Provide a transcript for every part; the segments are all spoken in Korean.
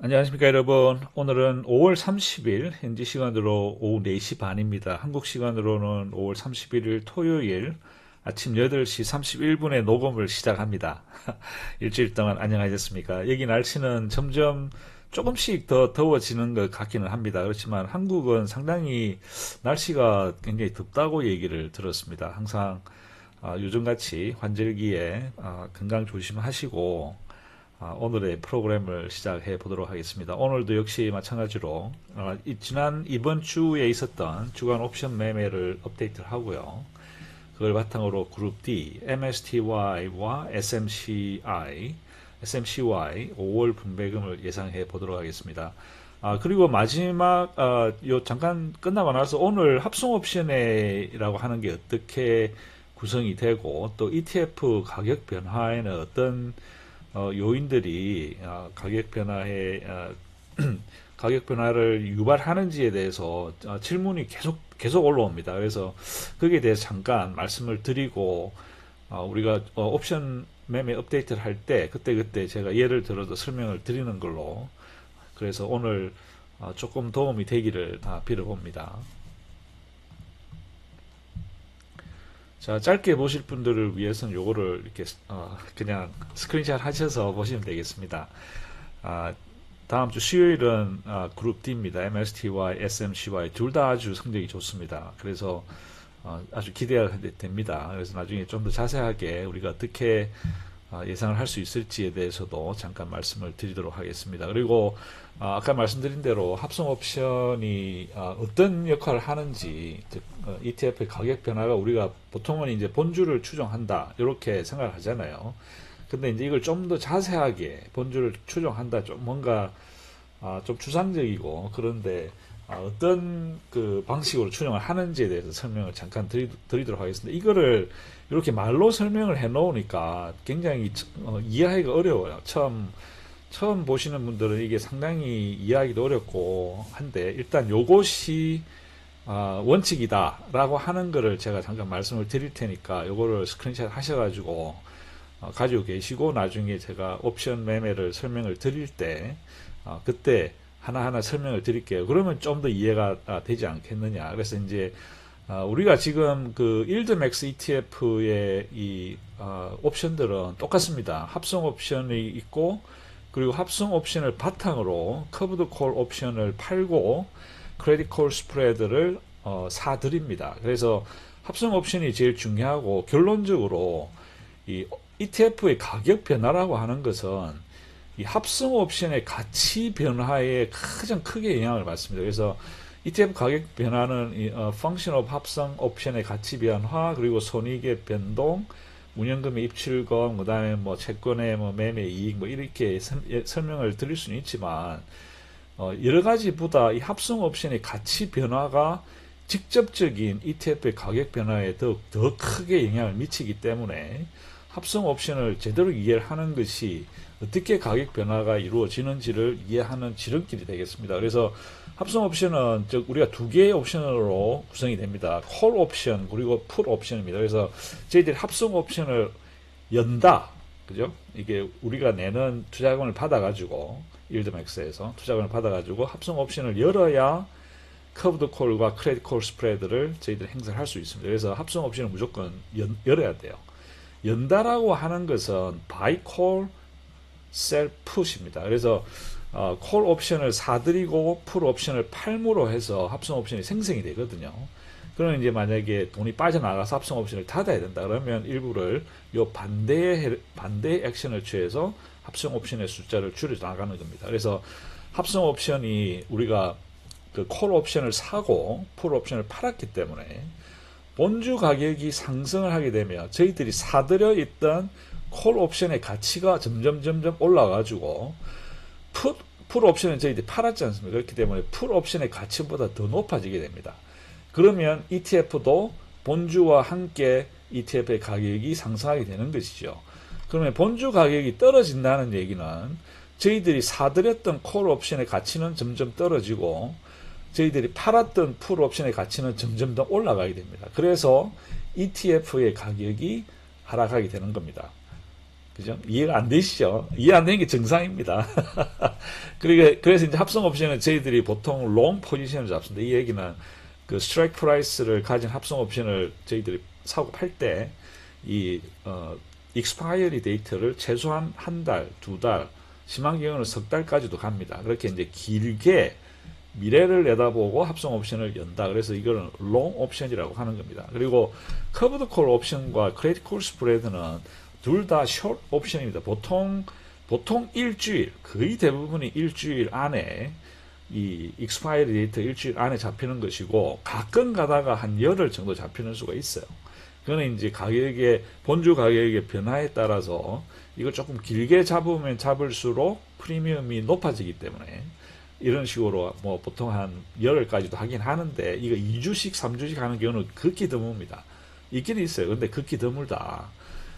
안녕하십니까 여러분. 오늘은 5월 30일 현지 시간으로 오후 4시 반입니다. 한국 시간으로는 5월 31일 토요일 아침 8시 31분에 녹음을 시작합니다. 일주일 동안 안녕하셨습니까? 여기 날씨는 점점 조금씩 더 더워지는 것 같기는 합니다. 그렇지만 한국은 상당히 날씨가 굉장히 덥다고 얘기를 들었습니다. 항상 요즘같이 환절기에 건강 조심하시고 오늘의 프로그램을 시작해 보도록 하겠습니다. 오늘도 역시 마찬가지로 이번 주에 있었던 주간 옵션 매매를 업데이트를 하고요. 그걸 바탕으로 그룹 D, MSTY와 SMCY 5월 분배금을 예상해 보도록 하겠습니다. 그리고 마지막 잠깐 끝나고 나서 오늘 합성 옵션이라고 하는 게 어떻게 구성이 되고 또 ETF 가격 변화에는 어떤 요인들이 가격 변화에 가격 변화를 유발하는지에 대해서 질문이 계속 올라옵니다. 그래서 거기에 대해서 잠깐 말씀을 드리고 우리가 옵션 매매 업데이트를 할 때 그때 제가 예를 들어서 설명을 드리는 걸로, 그래서 오늘 조금 도움이 되기를 빌어봅니다. 자, 짧게 보실 분들을 위해서는 요거를 이렇게 그냥 스크린샷 하셔서 보시면 되겠습니다. 아, 다음 주 수요일은 그룹 D입니다. MSTY, SMCY 둘 다 아주 성적이 좋습니다. 그래서 아주 기대가 됩니다. 그래서 나중에 좀 더 자세하게 우리가 어떻게 예상을 할 수 있을지에 대해서도 잠깐 말씀을 드리도록 하겠습니다. 그리고 아까 말씀드린 대로 합성 옵션이 어떤 역할을 하는지, 즉 ETF의 가격 변화가 우리가 보통은 이제 본주를 추정한다 이렇게 생각을 하잖아요. 근데 이제 이걸 좀 더 자세하게 본주를 추정한다, 좀 뭔가 좀 추상적이고, 그런데 어떤 그 방식으로 추정을 하는지에 대해서 설명을 잠깐 드리도록 하겠습니다. 이거를 이렇게 말로 설명을 해 놓으니까 굉장히 이해하기가 어려워요. 처음 보시는 분들은 이게 상당히 이해하기도 어렵고 한데, 일단 요것이 원칙이다라고 하는 거를 제가 잠깐 말씀을 드릴 테니까 요거를 스크린샷 하셔가지고 가지고 계시고, 나중에 제가 옵션 매매를 설명을 드릴 때 그때 하나하나 설명을 드릴게요. 그러면 좀 더 이해가 되지 않겠느냐. 그래서 이제 우리가 지금 그 일드맥스 ETF의 이 옵션들은 똑같습니다. 합성 옵션이 있고, 그리고 합성 옵션을 바탕으로 커브드 콜 옵션을 팔고 크레딧 콜 스프레드를 사드립니다. 그래서 합성 옵션이 제일 중요하고, 결론적으로 이 ETF의 가격 변화라고 하는 것은 이 합성 옵션의 가치 변화에 가장 크게 영향을 받습니다. 그래서 ETF 가격 변화는 function of 합성 옵션의 가치 변화, 그리고 손익의 변동, 운영금의 입출금, 그다음에 뭐 채권의 뭐 매매 이익, 뭐 이렇게 설명을 드릴 수는 있지만 여러 가지보다 이 합성 옵션의 가치 변화가 직접적인 ETF의 가격 변화에 더 크게 영향을 미치기 때문에 합성 옵션을 제대로 이해를 하는 것이 어떻게 가격 변화가 이루어지는지를 이해하는 지름길이 되겠습니다. 그래서 합성 옵션은 즉 우리가 두 개의 옵션으로 구성이 됩니다. 콜 옵션 그리고 풋 옵션입니다. 그래서 저희들이 합성 옵션을 연다, 그죠? 이게 우리가 내는 투자금을 받아가지고 일드맥스에서 투자금을 받아가지고 합성 옵션을 열어야 커브드 콜과 크레딧 콜 스프레드를 저희들이 행사를 할 수 있습니다. 그래서 합성 옵션을 무조건 열어야 돼요. 연다라고 하는 것은 buy call, sell put입니다. 그래서 콜 옵션을 사들이고 풀 옵션을 팔므로 해서 합성 옵션이 생성이 되거든요. 그러면 이제 만약에 돈이 빠져나가서 합성 옵션을 닫아야 된다 그러면 일부를 요 반대의 액션을 취해서 합성 옵션의 숫자를 줄여 나가는 겁니다. 그래서 합성 옵션이 우리가 그 콜 옵션을 사고 풀 옵션을 팔았기 때문에 본주 가격이 상승을 하게 되면 저희들이 사들여 있던 콜 옵션의 가치가 점점 올라가지고 풀 옵션은 저희들이 팔았지 않습니까? 그렇기 때문에 풀 옵션의 가치보다 더 높아지게 됩니다. 그러면 ETF도 본주와 함께 ETF의 가격이 상승하게 되는 것이죠. 그러면 본주 가격이 떨어진다는 얘기는 저희들이 사들였던 콜 옵션의 가치는 점점 떨어지고 저희들이 팔았던 풀 옵션의 가치는 점점 더 올라가게 됩니다. 그래서 ETF의 가격이 하락하게 되는 겁니다. 그죠? 이해가 안 되시죠? 이해 안 되는 게 정상입니다. 그래서 이제 합성 옵션은 저희들이 보통 롱 포지션을 잡습니다. 이 얘기는 그 스트라이크 프라이스를 가진 합성 옵션을 저희들이 사고 팔 때 이 익스파이어리 데이터를 최소한 한 달, 두 달, 심한 경우는 석 달까지도 갑니다. 그렇게 이제 길게 미래를 내다보고 합성 옵션을 연다. 그래서 이거는 롱 옵션이라고 하는 겁니다. 그리고 커브드 콜 옵션과 크레딧 콜 스프레드는 둘 다 숏 옵션입니다. 보통 일주일, 거의 대부분이 일주일 안에 이 익스파이리 데이터 일주일 안에 잡히는 것이고, 가끔 가다가 한 열흘 정도 잡히는 수가 있어요. 그거는 이제 본주 가격의 변화에 따라서 이걸 조금 길게 잡으면 잡을수록 프리미엄이 높아지기 때문에 이런 식으로 뭐 보통 한 열흘까지도 하긴 하는데, 이거 2주씩 3주씩 하는 경우는 극히 드뭅니다. 있긴 있어요. 근데 극히 드물다.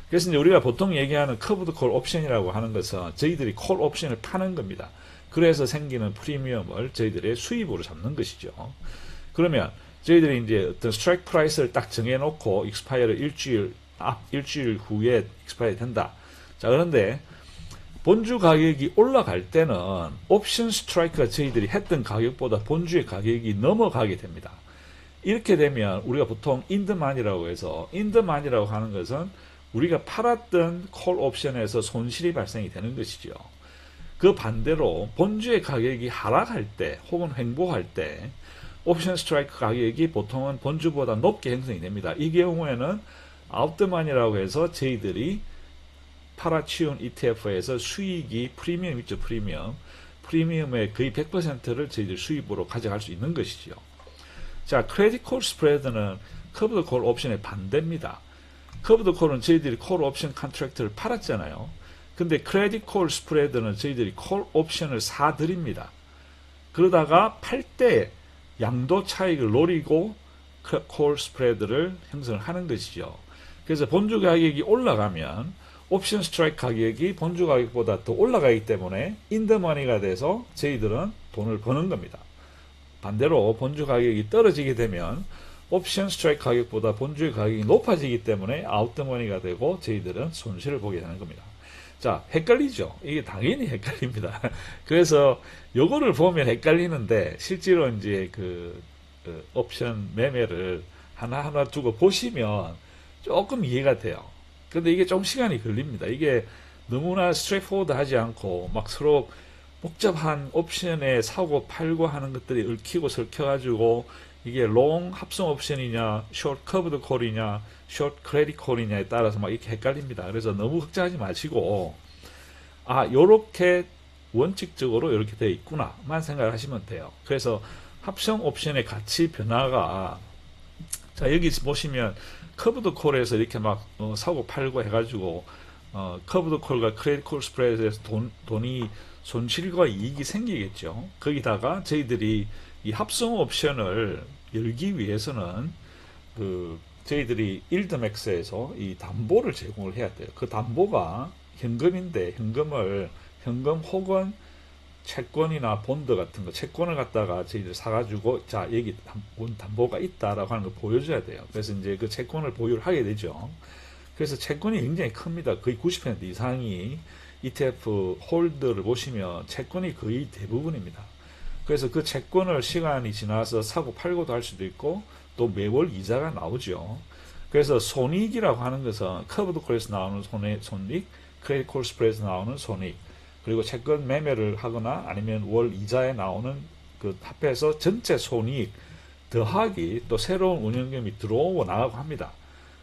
그래서 이제 우리가 보통 얘기하는 커브드 콜 옵션이라고 하는 것은 저희들이 콜 옵션을 파는 겁니다. 그래서 생기는 프리미엄을 저희들의 수입으로 잡는 것이죠. 그러면 저희들이 이제 어떤 스트라이크 프라이스를 딱 정해놓고 익스파이어를 일주일 후에 익스파이어 된다. 자, 그런데 본주 가격이 올라갈 때는 옵션 스트라이크가 저희들이 했던 가격보다 본주의 가격이 넘어가게 됩니다. 이렇게 되면 우리가 보통 인더만이라고 해서, 인더만이라고 하는 것은 우리가 팔았던 콜 옵션에서 손실이 발생이 되는 것이죠. 그 반대로 본주의 가격이 하락할 때 혹은 횡보할 때 옵션 스트라이크 가격이 보통은 본주보다 높게 형성이 됩니다. 이 경우에는 아웃더만이라고 해서 저희들이 팔아치운 ETF에서 수익이 프리미엄 있죠. 프리미엄의 거의 100%를 저희들 수입으로 가져갈 수 있는 것이죠. 자, 크레딧 콜 스프레드는 커브드 콜 옵션의 반대입니다. 커브드 콜은 저희들이 콜 옵션 컨트랙트를 팔았잖아요. 근데 크레딧 콜 스프레드는 저희들이 콜 옵션을 사드립니다. 그러다가 팔 때 양도 차익을 노리고 콜 스프레드를 형성을 하는 것이죠. 그래서 본주 가격이 올라가면 옵션 스트라이크 가격이 본주 가격보다 더 올라가기 때문에 인더머니가 돼서 저희들은 돈을 버는 겁니다. 반대로 본주 가격이 떨어지게 되면 옵션 스트라이크 가격보다 본주의 가격이 높아지기 때문에 아웃더머니가 되고 저희들은 손실을 보게 되는 겁니다. 자, 헷갈리죠? 이게 당연히 헷갈립니다. 그래서 요거를 보면 헷갈리는데, 실제로 이제 옵션 매매를 하나하나 두고 보시면 조금 이해가 돼요. 근데 이게 좀 시간이 걸립니다. 이게 너무나 스트레이트포워드 하지 않고 막 서로 복잡한 옵션에 사고 팔고 하는 것들이 얽히고 설켜가지고 이게 롱 합성 옵션이냐, 숏 커브드 콜이냐, 숏 크레딧 콜이냐에 따라서 막 이렇게 헷갈립니다. 그래서 너무 걱정하지 마시고, 요렇게 원칙적으로 이렇게 되어 있구나만 생각을 하시면 돼요. 그래서 합성 옵션의 가치 변화가, 자, 여기 보시면 커브드 콜에서 이렇게 막 사고 팔고 해가지고 커브드 콜과 크레딧 콜 스프레드에서 돈이 손실과 이익이 생기겠죠. 거기다가 저희들이 이 합성 옵션을 열기 위해서는 저희들이 일드맥스에서 이 담보를 제공을 해야 돼요. 그 담보가 현금인데 현금 혹은 채권이나 본드 같은 거, 채권을 갖다가 저희들 사가지고, 자, 여기 담보가 있다라고 하는 걸 보여줘야 돼요. 그래서 이제 그 채권을 보유를 하게 되죠. 그래서 채권이 굉장히 큽니다. 거의 90% 이상이 ETF 홀더를 보시면 채권이 거의 대부분입니다. 그래서 그 채권을 시간이 지나서 사고 팔고도 할 수도 있고, 또 매월 이자가 나오죠. 그래서 손익이라고 하는 것은 커브드 콜에서 나오는 손익, 크레딧 콜 스프레드에서 나오는 손익, 그리고 채권 매매를 하거나 아니면 월 이자에 나오는 그 합해서 전체 손익 더하기 또 새로운 운영금이 들어오고 나가고 합니다.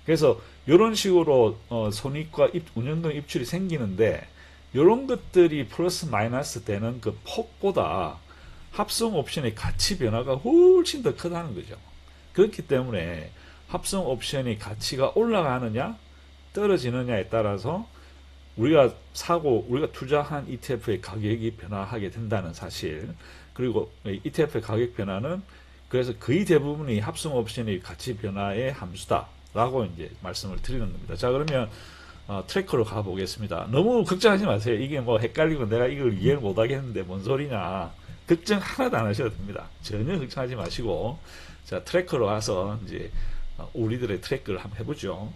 그래서 이런 식으로 손익과 운영금 입출이 생기는데, 이런 것들이 플러스 마이너스 되는 그 폭보다 합성 옵션의 가치 변화가 훨씬 더 크다는 거죠. 그렇기 때문에 합성 옵션의 가치가 올라가느냐 떨어지느냐에 따라서 우리가 투자한 ETF의 가격이 변화하게 된다는 사실, 그리고 ETF의 가격 변화는 그래서 거의 대부분이 합성 옵션의 가치 변화의 함수다라고 이제 말씀을 드리는 겁니다. 자, 그러면 트래커로 가보겠습니다. 너무 걱정하지 마세요. 이게 뭐 헷갈리고 내가 이걸 이해를 못하겠는데 뭔 소리냐, 걱정 하나도 안 하셔도 됩니다. 전혀 걱정하지 마시고, 자, 트래커로 가서 이제 우리들의 트래커를 한번 해보죠.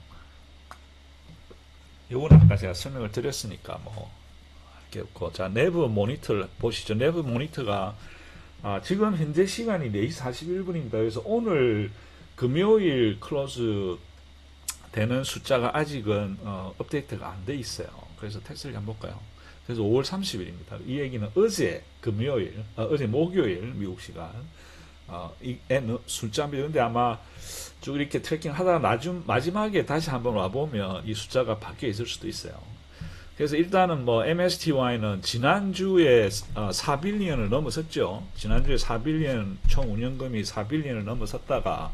요거는 아까 제가 설명을 드렸으니까 뭐 할 게 없고. 자, 내부 모니터를 보시죠. 내부 모니터가 지금 현재 시간이 4시 41분입니다. 그래서 오늘 금요일 클로즈 되는 숫자가 아직은 업데이트가 안 돼 있어요. 그래서 텍스를 한번 볼까요? 그래서 5월 30일입니다. 이 얘기는 어제 금요일, 어제 목요일 미국 시간 이 숫자입니다. 근데 아마 쭉 이렇게 트래킹 하다가 마지막에 다시 한번 와보면 이 숫자가 바뀌어 있을 수도 있어요. 그래서 일단은 뭐 MSTY는 지난주에 4빌리언을 넘어섰죠. 지난주에 4빌리언 총 운영금이 4빌리언을 넘어섰다가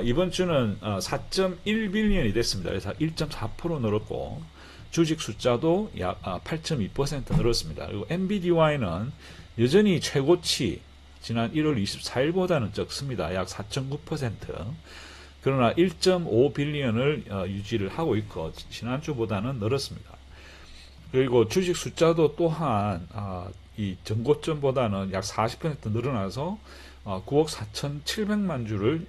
이번 주는 4.1빌리언이 됐습니다. 그래서 1.4% 늘었고 주식 숫자도 약 8.2% 늘었습니다. 그리고 NBDY는 여전히 최고치 지난 1월 24일보다는 적습니다. 약 4.9%. 그러나 1.5빌리언을 유지를 하고 있고 지난주보다는 늘었습니다. 그리고 주식 숫자도 또한 이 전고점보다는 약 40% 늘어나서 9억 4,700만 주를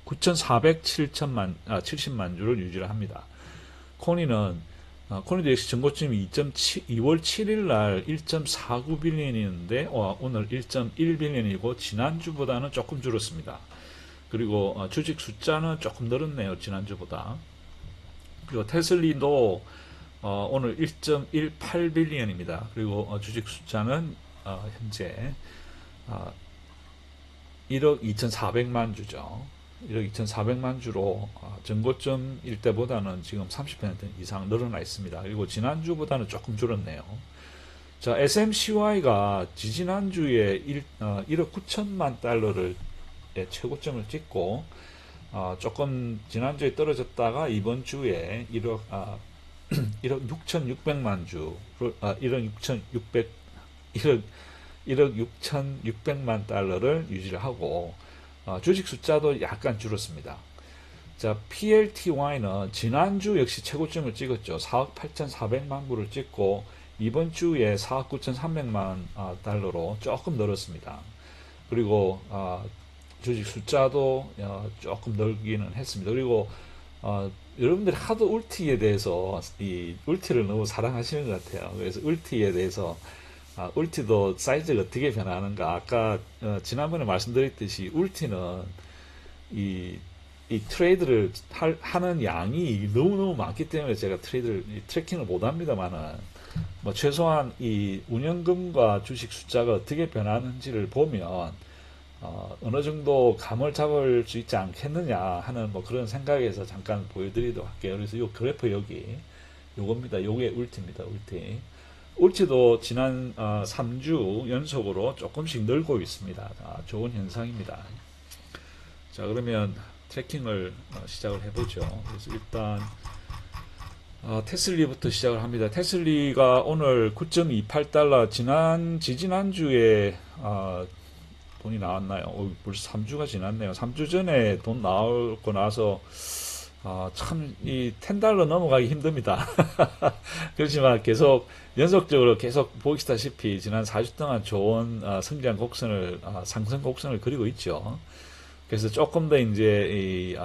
9,470만 주를 유지를 합니다. 코니도 역시 전고점이 2월 7일 날 1.49빌리언이었는데 오늘 1.1빌리언이고 지난주보다는 조금 줄었습니다. 그리고 주식 숫자는 조금 늘었네요. 지난주보다. 그리고 테슬리도 오늘 1.18빌리언입니다. 그리고 주식 숫자는 현재 1억 2,400만 주죠. 1억 2,400만 주로 전고점일 때보다는 지금 30% 이상 늘어나 있습니다. 그리고 지난주보다는 조금 줄었네요. 자, SMCY가 지지난주에 1억 9천만 달러를 최고점을 찍고 조금 지난주에 떨어졌다가 이번 주에 1억 6,600만 주, 1억 6,600만 달러를 유지를 하고 주식 숫자도 약간 줄었습니다. 자, PLTY는 지난주 역시 최고점을 찍었죠. 4억 8,400만 불을 찍고 이번 주에 4억 9,300만 달러로 조금 늘었습니다. 그리고 주식 숫자도 조금 늘기는 했습니다. 그리고 여러분들이 하도 울티에 대해서 이 울티를 너무 사랑하시는 것 같아요. 그래서 울티에 대해서 울티도 사이즈가 어떻게 변하는가. 아까 지난번에 말씀드렸듯이 울티는 이 트레이드를 하는 양이 너무너무 많기 때문에 제가 트래킹을 못 합니다만은 뭐 최소한 이 운영금과 주식 숫자가 어떻게 변하는지를 보면 어느 정도 감을 잡을 수 있지 않겠느냐 하는 뭐 그런 생각에서 잠깐 보여드리도록 할게요. 그래서 이 그래프 여기 요겁니다. 요게 울티입니다. 울티도 지난 3주 연속으로 조금씩 늘고 있습니다. 좋은 현상입니다. 자, 그러면 트래킹을 시작을 해보죠. 그래서 일단 테슬리부터 시작을 합니다. 테슬리가 오늘 9.28달러 지지난주에 돈이 나왔나요? 벌써 3주가 지났네요. 3주 전에 돈 나오고 나서 참 이 10달러 넘어가기 힘듭니다. 그렇지만 계속 연속적으로 계속 보시다시피 지난 4주 동안 좋은 성장 곡선을 상승 곡선을 그리고 있죠. 그래서 조금 더 이제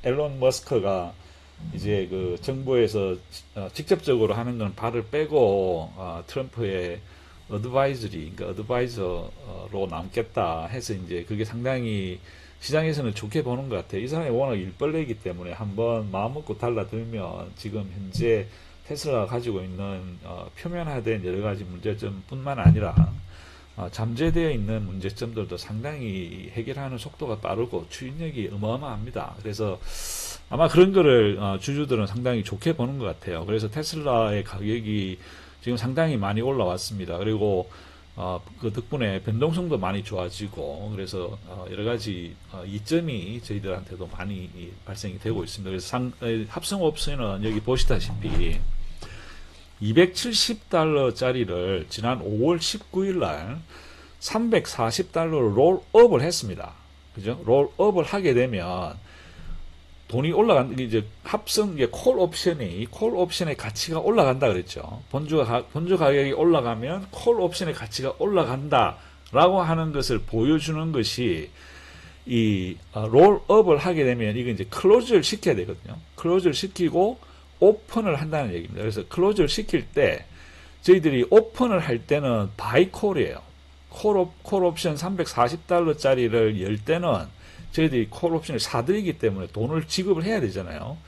앨런 머스크가 이제 그 정부에서 직접적으로 하는 건 발을 빼고 트럼프의 어드바이저로 남겠다 해서 이제 그게 상당히 시장에서는 좋게 보는 것 같아요. 이 사람이 워낙 일벌레이기 때문에 한번 마음먹고 달라들면 지금 현재 테슬라가 가지고 있는 표면화된 여러 가지 문제점 뿐만 아니라 잠재되어 있는 문제점들도 상당히 해결하는 속도가 빠르고 추진력이 어마어마합니다. 그래서 아마 그런 거를 주주들은 상당히 좋게 보는 것 같아요. 그래서 테슬라의 가격이 지금 상당히 많이 올라왔습니다. 그리고 그 덕분에 변동성도 많이 좋아지고 그래서 여러 가지 이점이 저희들한테도 많이 발생이 되고 있습니다. 그래서 합성 옵션은 여기 보시다시피 270달러짜리를 지난 5월 19일 날 340달러로 롤업을 했습니다. 그죠? 롤업을 하게 되면 돈이 이제 콜 옵션의 가치가 올라간다 그랬죠. 본주 가격이 올라가면 콜 옵션의 가치가 올라간다라고 하는 것을 보여주는 것이 이 롤업을 하게 되면 이거 이제 클로즈를 시켜야 되거든요. 클로즈를 시키고 오픈을 한다는 얘기입니다. 그래서 클로즈를 시킬 때 저희들이 오픈을 할 때는 바이 콜이에요. 콜 옵션 340달러짜리를 열 때는 저희들이 콜 옵션을 사들이기 때문에 돈을 지급을 해야 되잖아요.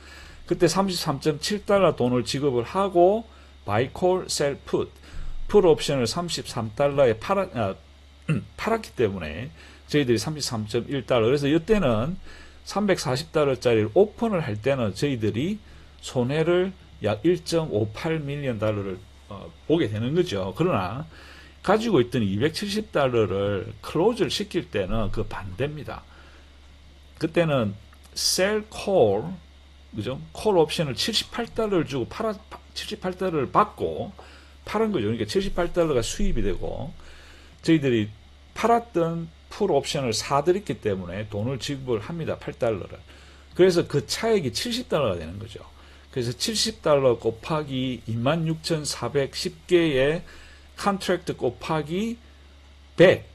그때 33.7달러 돈을 지급을 하고 바이 콜, 셀 풋, 풋 옵션을 33달러에 팔았기 때문에 저희들이 33.1달러. 그래서 이때는 340달러짜리를 오픈을 할 때는 저희들이 손해를 약 1.58 밀리언 달러를 보게 되는 거죠. 그러나 가지고 있던 270달러를 클로즈를 시킬 때는 그 반대입니다. 그때는 셀 콜, 그죠? 콜 옵션을 78달러를 주고 78달러를 받고 팔은 거죠. 그러니까 78달러가 수입이 되고 저희들이 팔았던 풀 옵션을 사들였기 때문에 돈을 지급을 합니다. 8달러를. 그래서 그 차액이 70달러가 되는 거죠. 그래서 70달러 곱하기 26,410개의 컨트랙트 곱하기 100.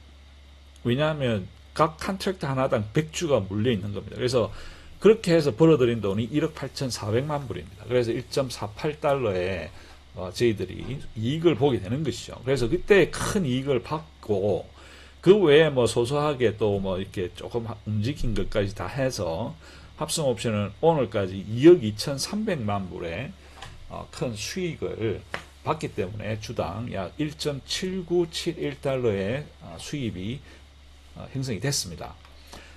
왜냐하면 각 컨트랙트 하나당 100주가 물려 있는 겁니다. 그래서 그렇게 해서 벌어들인 돈이 1억 8,400만 불입니다. 그래서 1.48달러에 저희들이 이익을 보게 되는 것이죠. 그래서 그때 큰 이익을 받고 그 외에 뭐 소소하게 또 뭐 이렇게 조금 움직인 것까지 다 해서 합성 옵션은 오늘까지 2억 2,300만 불의 큰 수익을 받기 때문에 주당 약 1.7971달러의 수입이 형성이 됐습니다.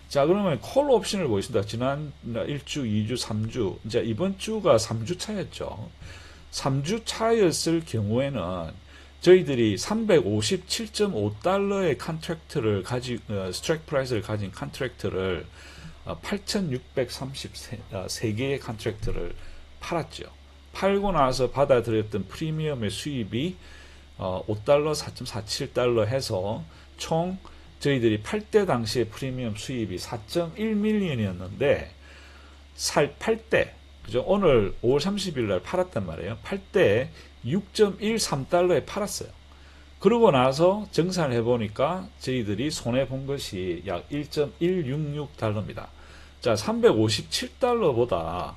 자, 그러면 콜 옵션을 보겠습니다. 지난 1주, 2주, 3주, 이제 이번 주가 3주 차였죠. 3주 차였을 경우에는 저희들이 357.5달러의 컨트랙트를 스트라이크 프라이스를 가진 컨트랙트를 8,633개의 컨트랙트를 팔았죠. 팔고 나서 받아들였던 프리미엄의 수입이 5달러, 4.47달러 해서 총 저희들이 팔 때 당시의 프리미엄 수입이 4.1밀리언이었는데 팔 때, 그죠? 오늘 5월 30일 날 팔았단 말이에요. 팔 때 6.13달러에 팔았어요. 그러고 나서 정산을 해보니까 저희들이 손해본 것이 약 1.166달러입니다. 자, 357달러보다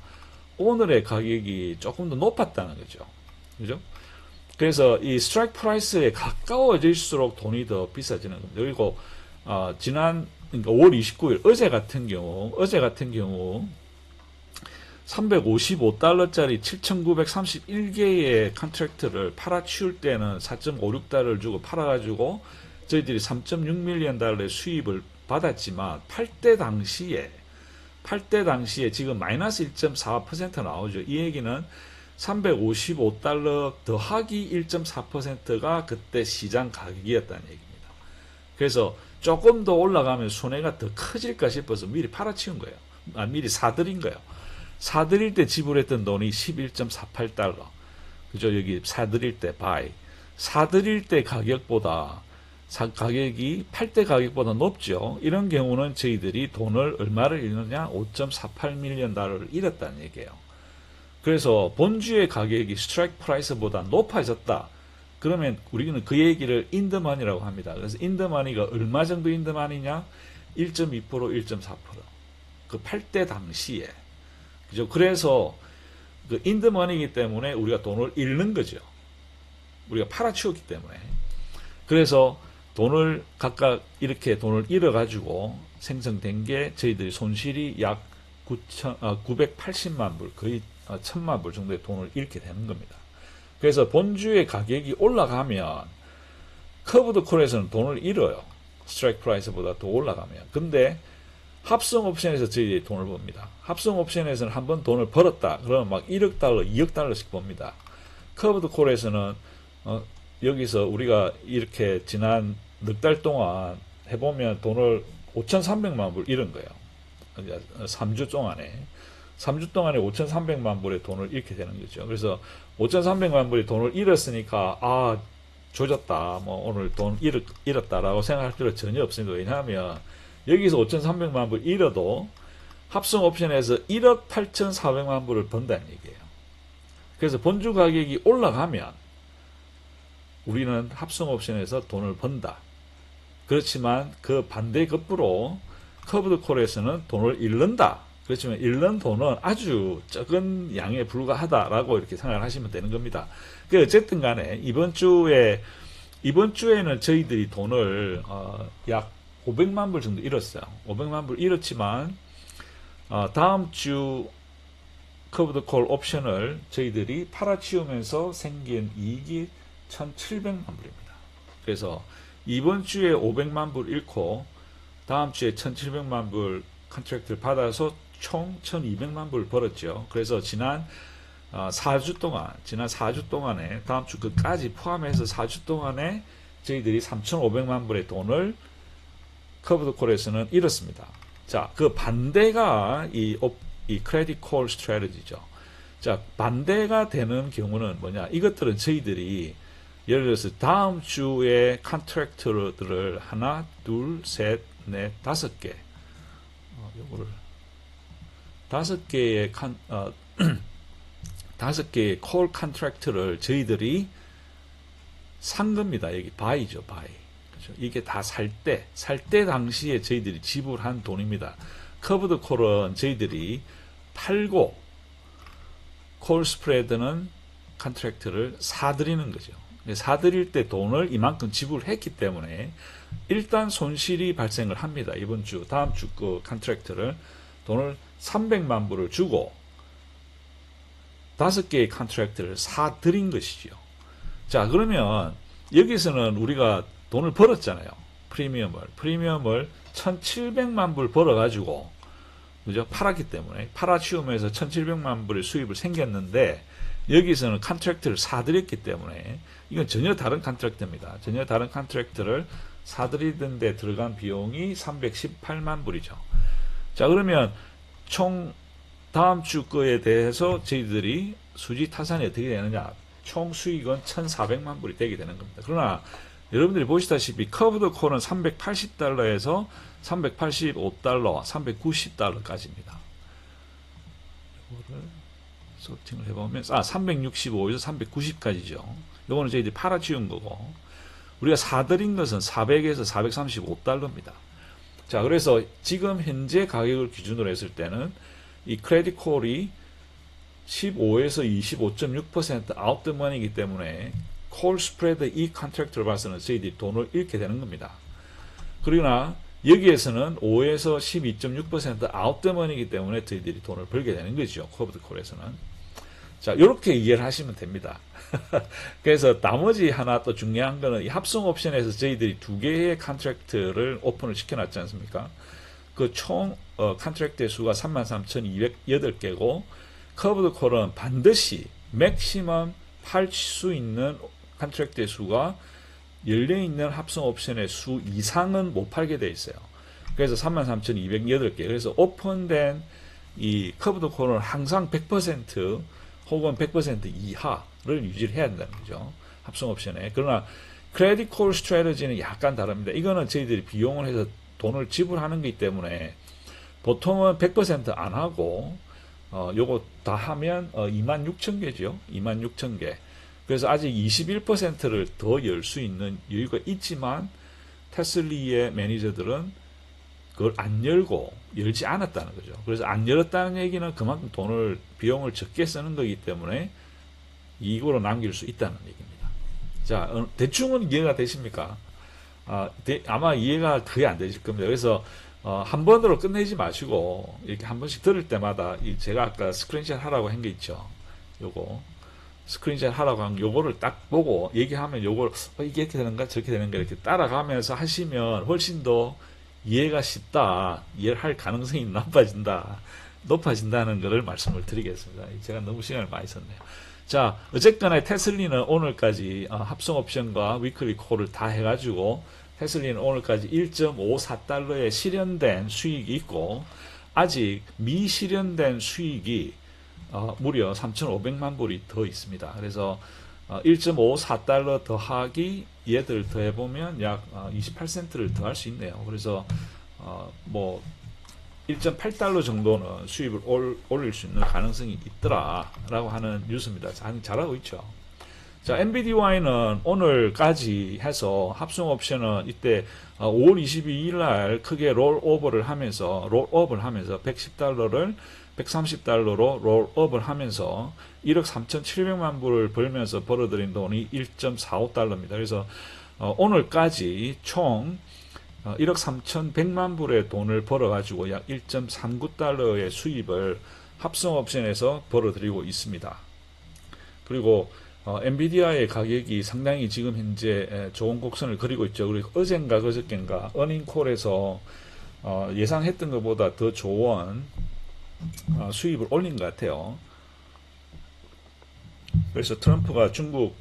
오늘의 가격이 조금 더 높았다는 거죠. 그죠? 그래서 이 스트라이크 프라이스에 가까워질수록 돈이 더 비싸지는 겁니다. 그리고 지난 그러니까 5월 29일 어제 같은 경우 355달러짜리 7,931개의 컨트랙트를 팔아치울 때는 4.56달러를 주고 팔아가지고 저희들이 3.6밀리언 달러의 수입을 받았지만 팔 때 당시에 지금 마이너스 1.4% 나오죠. 이 얘기는 355달러 더하기 1.4%가 그때 시장 가격이었다는 얘기입니다. 그래서 조금 더 올라가면 손해가 더 커질까 싶어서 미리 팔아치운 거예요. 미리 사들인 거예요. 사들일 때 지불했던 돈이 11.48달러. 그죠? 여기 사들일 때 buy. 사들일 때 가격보다 가격이 팔 때 가격보다 높죠. 이런 경우는 저희들이 돈을 얼마를 잃느냐? 5.48밀리언 달러를 잃었다는 얘기예요. 그래서 본주의 가격이 스트라이크 프라이스보다 높아졌다. 그러면 우리는 그 얘기를 인더머니라고 합니다. 그래서 인더머니가 얼마 정도 인더머니냐? 1.2%, 1.4%. 그 팔 때 당시에. 그죠? 그래서 그 인더머니이기 때문에 우리가 돈을 잃는 거죠. 우리가 팔아치웠기 때문에. 그래서 돈을 각각 이렇게 돈을 잃어가지고 생성된 게 저희들이 손실이 약 980만 불, 거의 1000만 불 정도의 돈을 잃게 되는 겁니다. 그래서 본주의 가격이 올라가면 커브드 콜에서는 돈을 잃어요. 스트라이크 프라이스보다 더 올라가면. 근데 합성 옵션에서 저희들이 돈을 봅니다. 합성 옵션에서는 한번 돈을 벌었다. 그러면 막 1억 달러, 2억 달러씩 봅니다. 커브드 콜에서는 여기서 우리가 이렇게 지난 넉 달 동안 해보면 돈을 5,300만 불 잃은 거예요. 3주 동안에 5,300만 불의 돈을 잃게 되는 거죠. 그래서 5,300만 불의 돈을 잃었으니까 조졌다. 뭐 오늘 돈 잃었다라고 생각할 필요 전혀 없습니다. 왜냐하면 여기서 5,300만 불 잃어도 합성 옵션에서 1억 8,400만 불을 번다는 얘기예요. 그래서 본주 가격이 올라가면 우리는 합성 옵션에서 돈을 번다. 그렇지만 그 반대 급부로 커브드 콜에서는 돈을 잃는다. 그렇지만 잃는 돈은 아주 적은 양에 불과하다라고 이렇게 생각을 하시면 되는 겁니다. 그 어쨌든 간에 이번 주에는 저희들이 돈을 약 500만 불 정도 잃었어요. 500만 불 잃었지만 다음 주 커브드 콜 옵션을 저희들이 팔아치우면서 생긴 이익이 1,700만 불입니다. 그래서 이번 주에 500만 불 잃고 다음 주에 1,700만 불 컨트랙트를 받아서 총 1,200만 불 벌었죠. 그래서 지난 4주 동안에 다음 주 그까지 포함해서 4주 동안에 저희들이 3,500만 불의 돈을 커브드 콜에서는 잃었습니다. 자, 그 반대가 이 크레딧 콜 스트래티지죠. 자, 반대가 되는 경우는 뭐냐? 이것들은 저희들이 예를 들어서 다음 주에 컨트랙트들을 하나, 둘, 셋, 넷, 5개. 요거를 5개의 5개의 콜 컨트랙트를 저희들이 산 겁니다. 여기 바이죠, 바이. 그렇죠? 이게 다 살 때 당시에 저희들이 지불한 돈입니다. 커브드 콜은 저희들이 팔고 콜 스프레드는 컨트랙트를 사들이는 거죠. 사들일 때 돈을 이만큼 지불했기 때문에 일단 손실이 발생을 합니다. 이번 주, 다음 주 그 컨트랙트를 돈을 300만 불을 주고 5개의 컨트랙트를 사들인 것이죠. 자, 그러면 여기서는 우리가 돈을 벌었잖아요. 프리미엄을 1,700만 불 벌어가지고, 그죠? 팔았기 때문에, 팔아치우면서 1,700만 불의 수입을 생겼는데, 여기서는 컨트랙트를 사들였기 때문에, 이건 전혀 다른 컨트랙트입니다. 전혀 다른 컨트랙트를 사들이던 데 들어간 비용이 318만 불이죠. 자, 그러면 총 다음 주 거에 대해서 저희들이 수지 타산이 어떻게 되느냐? 총 수익은 1,400만 불이 되게 되는 겁니다. 그러나 여러분들이 보시다시피 커브드 콜은 380달러에서 385달러, 390달러까지입니다. 이거를 소팅을 해보면 365에서 390까지죠. 이거는 저희들이 팔아치운 거고 우리가 사들인 것은 400에서 435달러입니다. 자, 그래서 지금 현재 가격을 기준으로 했을 때는 이 크레딧 콜이 15에서 25.6% 아웃 더 머니이기 때문에 콜 스프레드 이 컨트랙트를 봐서는 저희들이 돈을 잃게 되는 겁니다. 그러나 여기에서는 5에서 12.6% 아웃 더 머니이기 때문에 저희들이 돈을 벌게 되는 거죠. 커브드 콜에서는. 자, 이렇게 이해를 하시면 됩니다. 그래서 나머지 하나 또 중요한 거는 이 합성 옵션에서 저희들이 2개의 컨트랙트를 오픈을 시켜놨지 않습니까? 그 총 컨트랙트의 수가 33,208개고 커브드 콜은 반드시 맥시멈 팔 수 있는 컨트랙트의 수가 열려있는 합성 옵션의 수 이상은 못 팔게 돼 있어요. 그래서 33,208개. 그래서 오픈된 이 커브드 콜은 항상 100% 혹은 100% 이하를 유지를 해야 된다는 거죠. 합성 옵션에. 그러나 크레딧 콜 스트래티지는 약간 다릅니다. 이거는 저희들이 비용을 해서 돈을 지불하는 거기 때문에 보통은 100% 안 하고 요거 다 하면 26,000개죠. 26,000개. 그래서 아직 21%를 더 열 수 있는 여유가 있지만 테슬리의 매니저들은 그걸 안 열고 열지 않았다는 거죠. 그래서 안 열었다는 얘기는 그만큼 비용을 적게 쓰는 거기 때문에 이익으로 남길 수 있다는 얘기입니다. 자, 대충은 이해가 되십니까? 아마 이해가 거의 안 되실 겁니다. 그래서 한 번으로 끝내지 마시고 이렇게 한 번씩 들을 때마다 제가 아까 스크린샷 하라고 한 게 있죠. 요거 스크린샷 하라고 한 요거를 딱 보고 얘기하면 요걸 이게 이렇게 되는가 저렇게 되는가 이렇게 따라가면서 하시면 훨씬 더 이해가 쉽다. 이해를 할 가능성이 높아진다는 것을 말씀을 드리겠습니다. 제가 너무 시간을 많이 썼네요. 자, 어쨌거나 테슬리는 오늘까지 합성 옵션과 위클리 콜을 다 해가지고 테슬리는 오늘까지 1.54달러의 실현된 수익이 있고 아직 미실현된 수익이 무려 3,500만 불이 더 있습니다. 그래서 1.54달러 더하기 얘들 더해보면 약 28센트를 더할 수 있네요. 그래서 뭐 1.8달러 정도는 수입을 올릴 수 있는 가능성이 있더라라고 하는 뉴스입니다. 잘하고 있죠. 자, NVDY는 오늘까지 해서 합성 옵션은 이때 5월 22일 날 크게 롤업을 하면서 110달러를 130달러로 롤업을 하면서 1억 3,700만 불을 벌면서 벌어들인 돈이 1.45달러입니다. 그래서 오늘까지 총 1억 3,100만 불의 돈을 벌어가지고 약 1.39달러의 수입을 합성 옵션에서 벌어들이고 있습니다. 그리고 엔비디아의 가격이 상당히 지금 현재 좋은 곡선을 그리고 있죠. 그리고 어젠가 그저께인가 어닝콜에서 예상했던 것보다 더 좋은 수입을 올린 것 같아요. 그래서 트럼프가 중국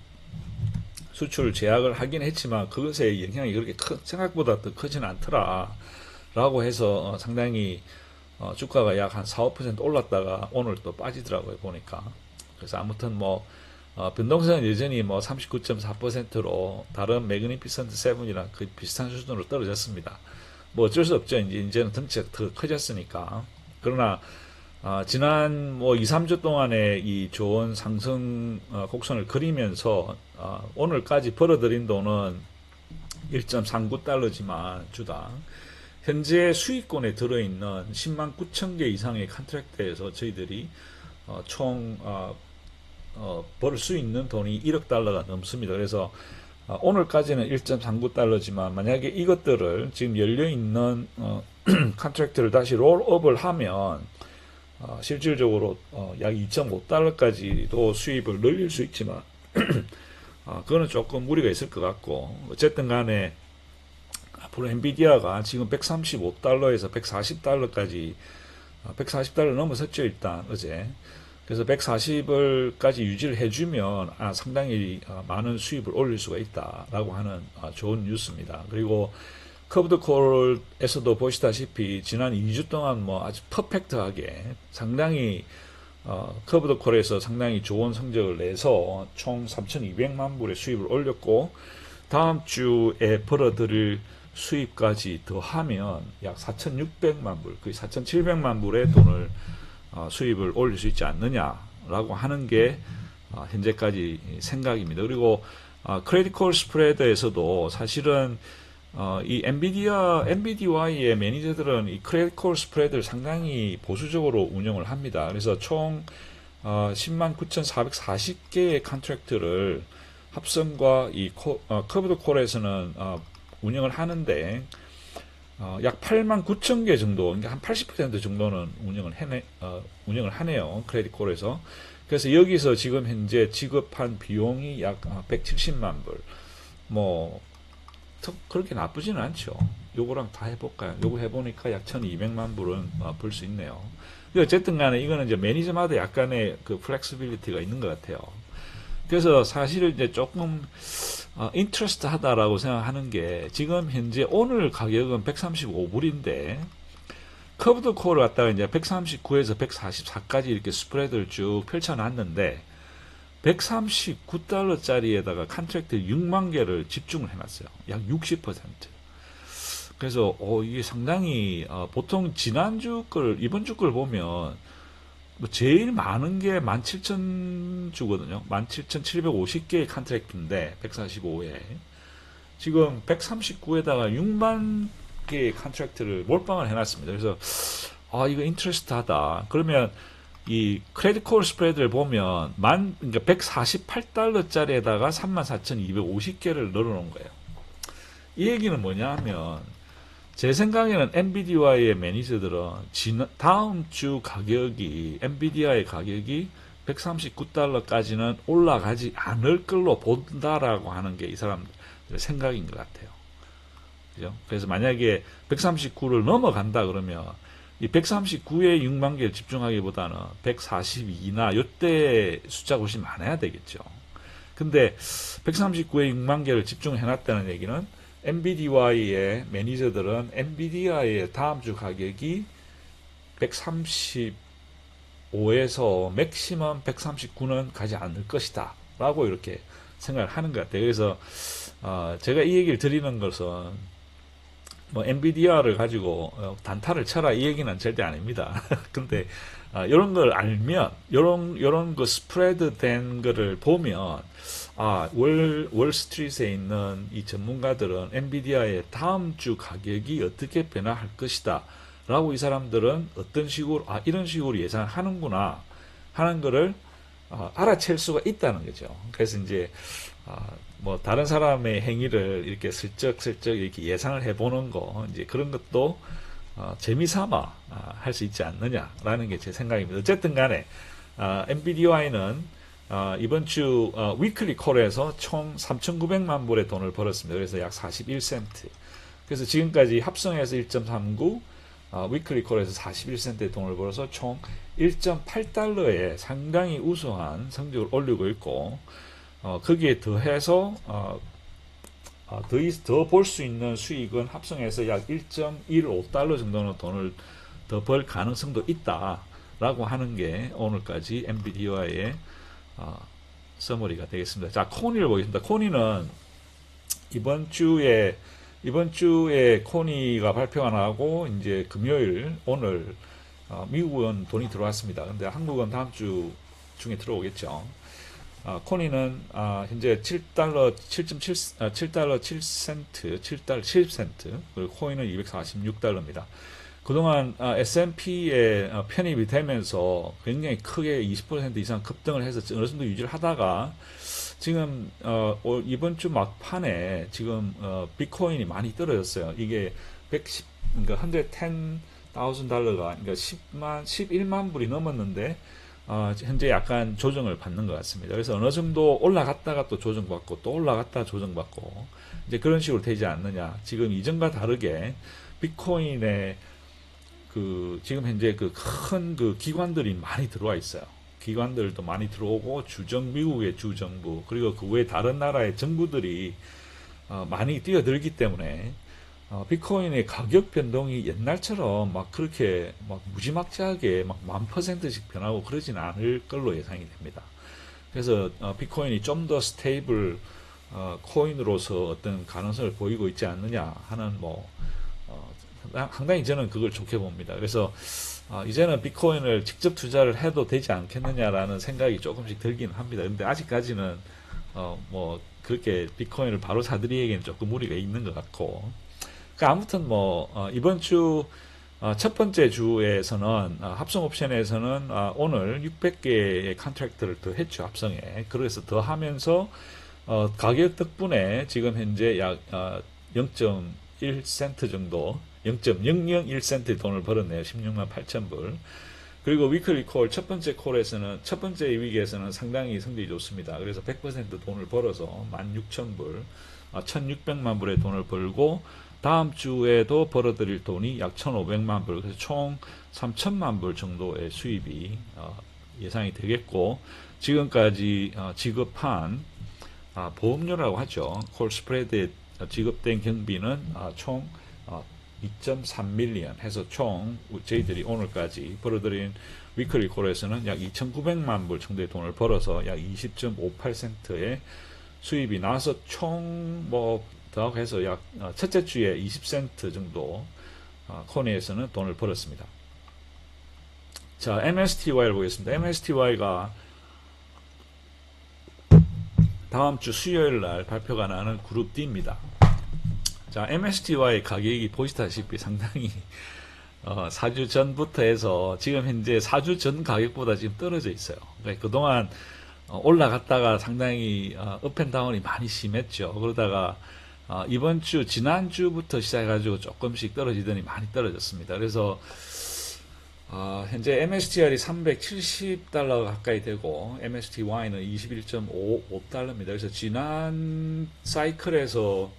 수출 제약을 하긴 했지만 그것의 영향이 그렇게 생각보다 더 크진 않더라 라고 해서 상당히 주가가 약 한 4~5% 올랐다가 오늘 또 빠지더라고요, 보니까. 그래서 아무튼 변동성은 여전히 39.4%로 다른 매그니피선트 7이랑 거의 비슷한 수준으로 떨어졌습니다. 어쩔 수 없죠. 이제는 덩치가 더 커졌으니까. 그러나 지난 2~3주 동안의 이 좋은 상승 곡선을 그리면서 오늘까지 벌어들인 돈은 1.39달러지만 주당 현재 수익권에 들어있는 10만 9천 개 이상의 컨트랙트에서 저희들이 총 벌 수 있는 돈이 1억 달러가 넘습니다. 그래서 오늘까지는 1.39달러지만 만약에 이것들을 지금 열려있는 컨트랙트를 다시 롤업을 하면 실질적으로 약 2.5달러까지도 수입을 늘릴 수 있지만 그거는 조금 무리가 있을 것 같고, 어쨌든 간에 앞으로 엔비디아가 지금 135달러에서 140달러까지 140달러 넘어섰죠, 일단 어제. 그래서 140을까지 유지를 해주면 상당히 많은 수입을 올릴 수가 있다라고 하는 좋은 뉴스입니다. 그리고 커브드 콜에서도 보시다시피 지난 2주 동안 아주 퍼펙트하게 상당히 커브드 콜에서 상당히 좋은 성적을 내서 총 3,200만 불의 수입을 올렸고, 다음 주에 벌어들일 수입까지 더하면 약 4,600만 불, 거의 4,700만 불의 돈을 수입을 올릴 수 있지 않느냐라고 하는 게 현재까지 생각입니다. 그리고 크레딧 콜 스프레드에서도 사실은 이 NVDY의 매니저들은 이 크레딧 콜 스프레드를 상당히 보수적으로 운영을 합니다. 그래서 총 10만 9,440개의 컨트랙트를 합성과 이 커브드 콜에서는 운영을 하는데 약 8만 9천 개 정도, 그러니까 한 80% 정도는 운영을 하네요. 크레딧 콜에서. 그래서 여기서 지금 현재 지급한 비용이 약 170만 불. 그렇게 나쁘지는 않죠. 요거랑 다 해볼까요? 요거 해보니까 약 1200만 불은 벌 수 있네요. 어쨌든 간에 이거는 이제 매니저마다 약간의 그 플렉시빌리티가 있는 것 같아요. 그래서 사실 이제 조금 인트레스트 하다라고 생각하는 게, 지금 현재 오늘 가격은 135불인데 커브드 콜을 갖다가 이제 139에서 144까지 이렇게 스프레드를 쭉 펼쳐놨는데 139달러짜리에다가 컨트랙트 6만 개를 집중을 해놨어요. 약 60%. 그래서 이게 상당히 보통 지난주 걸, 이번 주 걸 보면 제일 많은 게 17,000주거든요. 17,750개의 컨트랙트인데 145에 지금 139에다가 6만 개의 컨트랙트를 몰빵을 해놨습니다. 그래서 이거 인트레스트하다. 그러면 이 크레딧 콜 스프레드를 보면 그러니까 148달러짜리에다가 34,250개를 넣어놓은 거예요. 이 얘기는 뭐냐면, 제 생각에는 엔비디아의 매니저들은 다음 주 가격이, 엔비디아의 가격이 139달러까지는 올라가지 않을 걸로 본다라고 하는 게 이 사람들의 생각인 것 같아요. 그죠? 그래서 만약에 139를 넘어간다 그러면 이 139에 6만 개를 집중하기보다는 142나 요때 숫자 훨씬 많아야 되겠죠. 근데 139에 6만 개를 집중해놨다는 얘기는 엔비디아의 매니저들은 엔비디아의 다음 주 가격이 135에서 맥시멈 139는 가지 않을 것이다 라고 이렇게 생각을 하는 것 같아요. 그래서 제가 이 얘기를 드리는 것은 엔비디아를 가지고 단타를 쳐라 이 얘기는 절대 아닙니다. 근데 이런 걸 알면, 이런 거 스프레드 된 거를 보면 월스트리트에 있는 이 전문가들은 엔비디아의 다음 주 가격이 어떻게 변화할 것이다 라고 이 사람들은 어떤 식으로 이런 식으로 예상하는구나 하는 거를 알아챌 수가 있다는 거죠. 그래서 이제 뭐 다른 사람의 행위를 이렇게 슬쩍슬쩍 이렇게 예상을 해보는 거 이제 그런 것도 재미삼아 할 수 있지 않느냐라는 게 제 생각입니다. 어쨌든 간에 엔비디아는 이번 주 위클리 콜에서 총 3,900만 불의 돈을 벌었습니다. 그래서 약 41센트. 그래서 지금까지 합성해서 1.39, 위클리 콜에서 41센트의 돈을 벌어서 총 1.8달러의 상당히 우수한 성적을 올리고 있고, 거기에 더해서 더 볼 수 있는 수익은 합성해서 약 1.15달러 정도는 돈을 더 벌 가능성도 있다라고 하는 게 오늘까지 엔비디아의 서머리가 되겠습니다. 자, 코니를 보겠습니다. 코니는 이번 주에 코니가 발표가 나고 이제 금요일 오늘 미국은 돈이 들어왔습니다. 근데 한국은 다음 주 중에 들어오겠죠. 코니는 현재 7달러 7센트 7달러 70센트 그리고 코인은 246달러입니다. 그동안 S&P에 편입이 되면서 굉장히 크게 20% 이상 급등을 해서 어느 정도 유지를 하다가 지금 이번 주 막판에 지금 비트코인이 많이 떨어졌어요. 이게 110, 그러니까 $110,000가 그러니까 11만 불이 넘었는데 현재 약간 조정을 받는 것 같습니다. 그래서 어느 정도 올라갔다가 또 조정받고 또 올라갔다가 조정받고 이제 그런 식으로 되지 않느냐. 지금 이전과 다르게 비트코인에 지금 현재 큰 기관들이 많이 들어와 있어요. 기관들도 많이 들어오고 미국의 주정부 그리고 그 외 다른 나라의 정부들이 많이 뛰어들기 때문에 비트코인의 가격 변동이 옛날처럼 막 그렇게 막 무지막지하게 막 1000%씩 변하고 그러진 않을 걸로 예상이 됩니다. 그래서 비트코인이 좀 더 스테이블 코인으로서 어떤 가능성을 보이고 있지 않느냐 하는 상당히 저는 그걸 좋게 봅니다. 그래서 이제는 비트코인을 직접 투자를 해도 되지 않겠느냐라는 생각이 조금씩 들긴 합니다. 근데 아직까지는 그렇게 비트코인을 바로 사들이기에는 조금 무리가 있는 것 같고, 그러니까 아무튼 이번 주 첫 번째 주에서는 합성 옵션에서는 오늘 600개의 컨트랙트를 더 했죠. 합성에. 그래서 더 하면서 가격 덕분에 지금 현재 약 0.1센트 정도 0.001센트 돈을 벌었네요. 16만 8천 불. 그리고 위클리 콜 첫 번째 위기에서는 상당히 성적이 좋습니다. 그래서 100% 돈을 벌어서 16,000불, 1,600만 불의 돈을 벌고 다음 주에도 벌어들일 돈이 약 1,500만 불, 그래서 총 3,000만 불 정도의 수입이 예상이 되겠고, 지금까지 지급한 보험료라고 하죠. 콜 스프레드에 지급된 경비는 총 2.3밀리언 해서 총 저희들이 오늘까지 벌어들인 위클리 콜에서는 약 2,900만 불 정도의 돈을 벌어서 약 20.58센트의 수입이 나와서 총 더하고 해서 약 첫째 주에 20센트 정도 코니에서는 돈을 벌었습니다. 자, MSTY를 보겠습니다. MSTY가 다음 주 수요일 날 발표가 나는 그룹 D입니다. 자, MSTY 가격이 보시다시피 상당히 4주 전부터 해서 지금 현재 4주 전 가격보다 지금 떨어져 있어요. 그러니까 그동안 올라갔다가 상당히 업앤다운이 많이 심했죠. 그러다가 이번 주 지난주부터 시작해가지고 조금씩 떨어지더니 많이 떨어졌습니다. 그래서 현재 MSTR이 370달러 가까이 되고 MSTY는 21.55달러입니다. 그래서 지난 사이클에서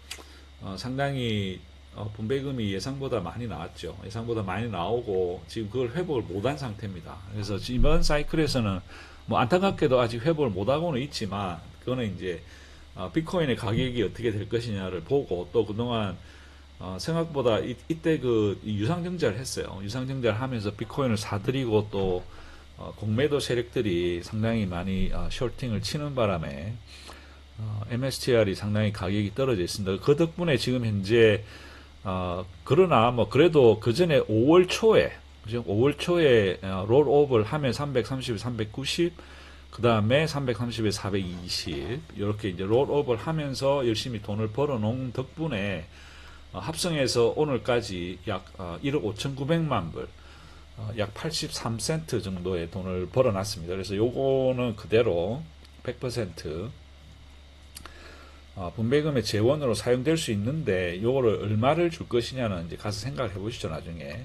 상당히 분배금이 예상보다 많이 나왔죠. 예상보다 많이 나오고 지금 그걸 회복을 못한 상태입니다. 그래서 이번 사이클에서는 안타깝게도 아직 회복을 못하고는 있지만 그거는 이제 비트코인의 가격이 어떻게 될 것이냐를 보고 또 그동안 생각보다 이때 유상증자를 했어요. 유상증자를 하면서 비트코인을 사들이고 또 공매도 세력들이 상당히 많이 쇼팅을 치는 바람에 MSTR이 상당히 가격이 떨어져 있습니다. 그 덕분에 지금 현재 그러나 그래도 그 전에 5월 초에 롤오버를 하면 330, 390 그 다음에 330에 420 이렇게 이제 롤오버를 하면서 열심히 돈을 벌어놓은 덕분에 합성해서 오늘까지 약 1억 5,900만 불, 약 83센트 정도의 돈을 벌어놨습니다. 그래서 요거는 그대로 100% 분배금의 재원으로 사용될 수 있는데 요거를 얼마를 줄 것이냐는 이제 가서 생각을 해보시죠 나중에.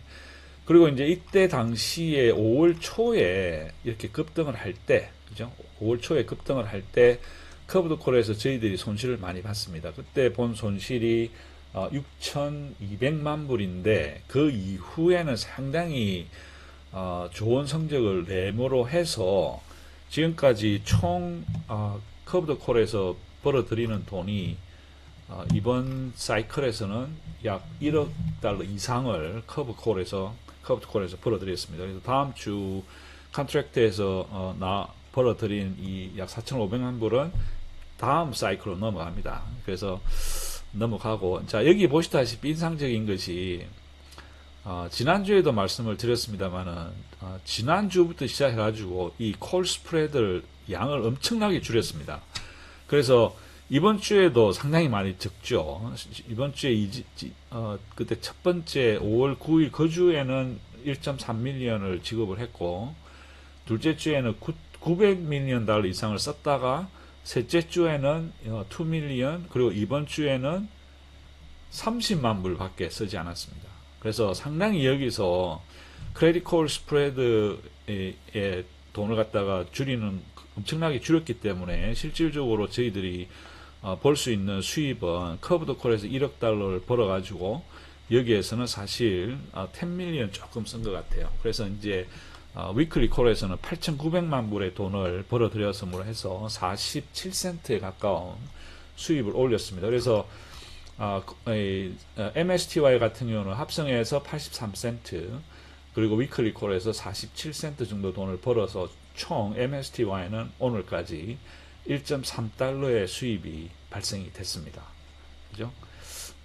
그리고 이제 이때 당시에 5월 초에 이렇게 급등을 할 때, 그죠? 5월 초에 급등을 할 때 커브드콜에서 저희들이 손실을 많이 봤습니다. 그때 본 손실이 6,200만 불인데 그 이후에는 상당히 좋은 성적을 내므로 해서 지금까지 총 커브드콜에서 벌어들이는 돈이 이번 사이클에서는 약 1억 달러 이상을 커브드콜에서 벌어들였습니다. 그래서 다음 주 컨트랙트에서 벌어들인 이 약 4,500만 불은 다음 사이클로 넘어갑니다. 그래서 넘어가고, 자, 여기 보시다시피 인상적인 것이, 지난주에도 말씀을 드렸습니다만은, 지난주부터 시작해가지고, 이 콜 스프레드를 양을 엄청나게 줄였습니다. 그래서, 이번 주에도 상당히 많이 적죠. 이번 주에, 그때 첫 번째 5월 9일 그 주에는 1.3밀리언을 지급을 했고, 둘째 주에는 900밀리언 달러 이상을 썼다가, 셋째 주에는 2밀리언, 그리고 이번 주에는 30만 불밖에 쓰지 않았습니다. 그래서 상당히 여기서 크레딧 콜 스프레드에 돈을 갖다가 엄청나게 줄였기 때문에 실질적으로 저희들이 벌 수 있는 수입은 커브드 콜에서 1억 달러를 벌어가지고 여기에서는 사실 10밀리언 조금 쓴 것 같아요. 그래서 이제 위클리 콜에서는 8,900만 불의 돈을 벌어들였음으로 해서 47센트에 가까운 수입을 올렸습니다. 그래서 MSTY 같은 경우는 합성해서 83센트, 그리고 위클리 콜에서 47센트 정도 돈을 벌어서 총 MSTY는 오늘까지 1.3달러의 수입이 발생이 됐습니다. 그죠?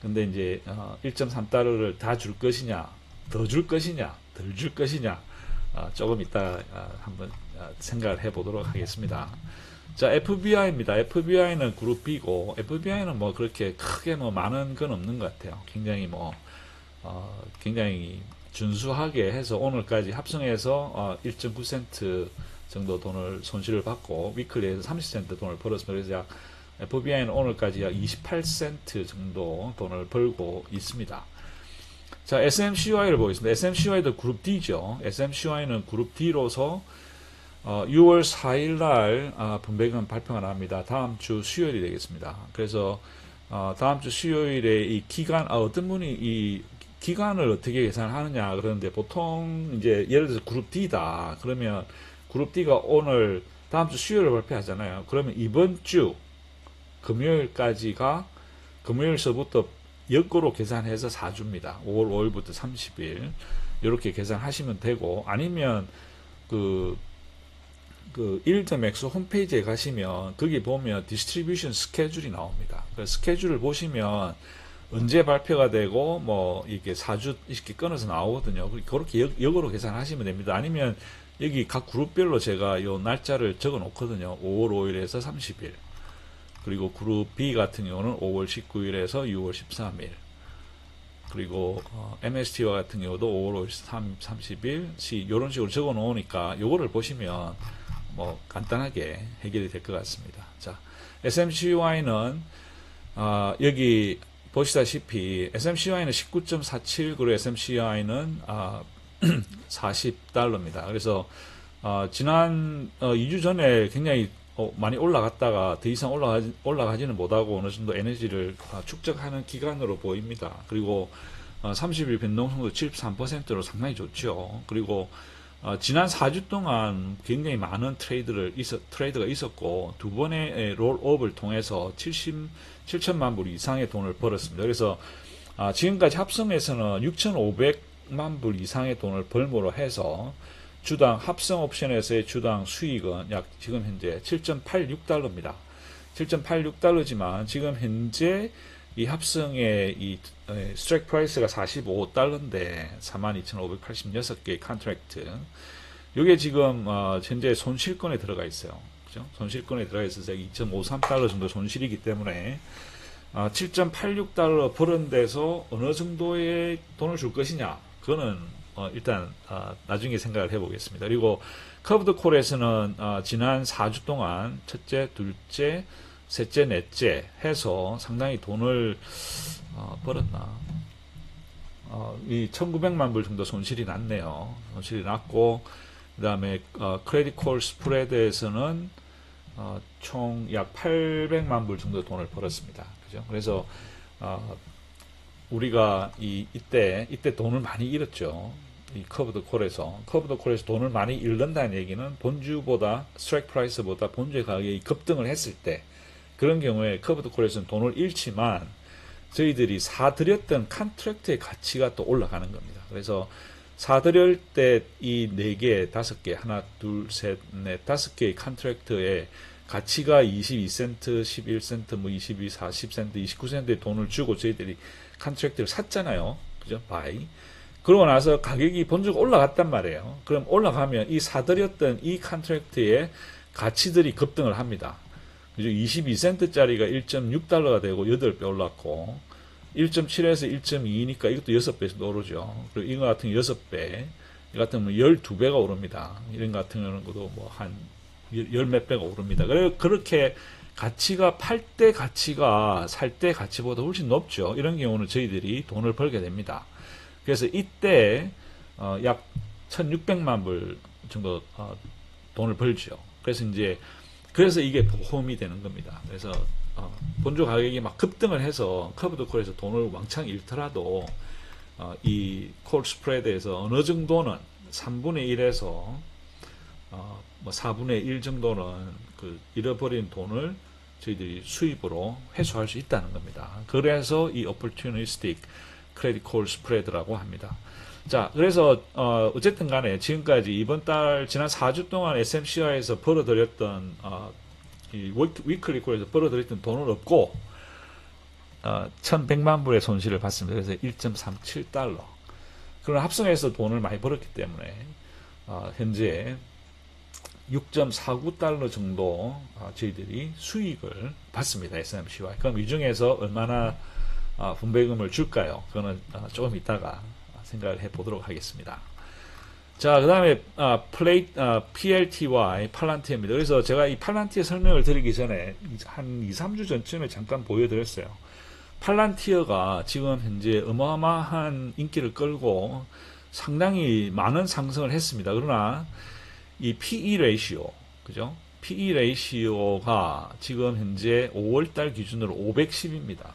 근데 이제 1.3달러를 다 줄 것이냐, 더 줄 것이냐, 덜 줄 것이냐, 조금 이따 한번 생각을 해보도록 하겠습니다. 자, FBI입니다. FBI는 그룹 B고, FBI는 뭐 그렇게 크게 뭐 많은 건 없는 것 같아요. 굉장히 굉장히 준수하게 해서 오늘까지 합성해서 1.9센트 정도 돈을 손실을 받고, 위클리에서 30센트 돈을 벌었습니다. 그래서 약 FBI는 오늘까지 약 28센트 정도 돈을 벌고 있습니다. 자, SMCY를 보겠습니다. SMCY도 그룹 D죠. SMCY는 그룹 D로서 6월 4일 날 분배금 발표가 납니다. 다음 주 수요일이 되겠습니다. 그래서 다음 주 수요일에 이 기간, 어떤 분이 이 기간을 어떻게 계산하느냐 그러는데, 보통 이제 예를 들어서 그룹 D다 그러면 그룹 D가 오늘 다음 주 수요일에 발표하잖아요. 그러면 이번 주 금요일까지가, 금요일서부터 역으로 계산해서 4주입니다. 5월 5일부터 30일 이렇게 계산하시면 되고, 아니면 그 일드맥스 홈페이지에 가시면 거기 보면 디스트리뷰션 스케줄이 나옵니다. 그 스케줄을 보시면 언제 발표가 되고 뭐 이렇게 4주 이렇게 끊어서 나오거든요. 그렇게 역으로 계산하시면 됩니다. 아니면 여기 각 그룹별로 제가 요 날짜를 적어 놓거든요. 5월 5일에서 30일. 그리고 그룹 B 같은 경우는 5월 19일에서 6월 13일. 그리고 MST와 같은 경우도 5월 30일 C 이런 식으로 적어 놓으니까 요거를 보시면 뭐 간단하게 해결이 될 것 같습니다. 자, SMCY는 여기 보시다시피 SMCY는 19.47, 그리고 SMCY는 40달러입니다. 그래서 지난 2주 전에 굉장히 많이 올라갔다가 더 이상 올라가지는 못하고 어느 정도 에너지를 축적하는 기간으로 보입니다. 그리고 30일 변동성도 73%로 상당히 좋죠. 그리고 지난 4주 동안 굉장히 많은 트레이드가 있었고, 두 번의 롤업을 통해서 7천만 불 이상의 돈을 벌었습니다. 그래서 지금까지 합성해서는 6,500만 불 이상의 돈을 벌므로 해서 주당 합성 옵션에서의 주당 수익은 약 지금 현재 7.86달러입니다. 7.86달러지만 지금 현재 이 합성의 이 스트라이크 프라이스가 45달러인데 42,586개의 컨트랙트, 이게 지금 현재 손실권에 들어가 있어요. 그죠? 손실권에 들어가 있어서 2.53달러 정도 손실이기 때문에 7.86달러 벌은 데서 어느 정도의 돈을 줄 것이냐, 그거는 일단 나중에 생각을 해보겠습니다. 그리고 커브드 콜에서는 지난 4주 동안 첫째, 둘째, 셋째, 넷째 해서 상당히 돈을 벌었나, 이 1900만 불 정도 손실이 났네요. 손실이 났고, 그 다음에 크레딧 콜 스프레드에서는 총 약 800만 불 정도 돈을 벌었습니다. 그죠? 그래서 우리가 이때 돈을 많이 잃었죠. 이 커브드 콜에서 돈을 많이 잃는다는 얘기는 본주보다 스트라이크 프라이스보다 본주의 가격이 급등을 했을 때, 그런 경우에 커브드 콜에서는 돈을 잃지만 저희들이 사들였던 컨트랙트의 가치가 또 올라가는 겁니다. 그래서 사들일 때 이 4개, 5개, 하나, 둘, 셋, 넷, 5개의 컨트랙트의 가치가 22센트, 11센트, 뭐 22, 40센트, 29센트의 돈을 주고 저희들이 컨트랙트를 샀잖아요. 그죠? 바이. 그러고 나서 가격이 본주가 올라갔단 말이에요. 그럼 올라가면 이 사들였던 이 컨트랙트의 가치들이 급등을 합니다. 그죠? 22센트짜리가 1.6달러가 되고 8배 올랐고, 1.7에서 1.2니까 이것도 6배에서 오르죠. 그리고 이거 같은 6배, 이 같은 뭐 12배가 오릅니다. 이런 같은 경우도 뭐 한 열 몇 배가 오릅니다. 그렇게 가치가 팔 때 가치가 살 때 가치보다 훨씬 높죠. 이런 경우는 저희들이 돈을 벌게 됩니다. 그래서 이때 약 1600만 불 정도 돈을 벌죠. 그래서 이게 보험이 되는 겁니다. 그래서 본주 가격이 막 급등을 해서 커브드 콜에서 돈을 왕창 잃더라도 이 콜 스프레드에서 어느 정도는 3분의 1에서 뭐 4분의 1 정도는 그 잃어버린 돈을 저희들이 수입으로 회수할 수 있다는 겁니다. 그래서 이 opportunistic credit call spread라고 합니다. 자, 그래서 어쨌든 간에 지금까지 이번 달 지난 4주 동안 SMCI에서 벌어들였던 이 위클리 콜에서 벌어들였던 돈은 없고 1100만 불의 손실을 봤습니다. 그래서 1.37달러. 그런 합성해서 돈을 많이 벌었기 때문에 현재 6.49달러 정도 저희들이 수익을 받습니다. SMCY. 그럼 이 중에서 얼마나 분배금을 줄까요? 그거는 조금 이따가 생각을 해보도록 하겠습니다. 자, 그 다음에 PLTY, 팔란티어입니다. 그래서 제가 이 팔란티어 설명을 드리기 전에 한 2, 3주 전쯤에 잠깐 보여드렸어요. 팔란티어가 지금 현재 어마어마한 인기를 끌고 상당히 많은 상승을 했습니다. 그러나 이 PE 레이시오, 그죠? PE 레이시오가 지금 현재 5월달 기준으로 510입니다.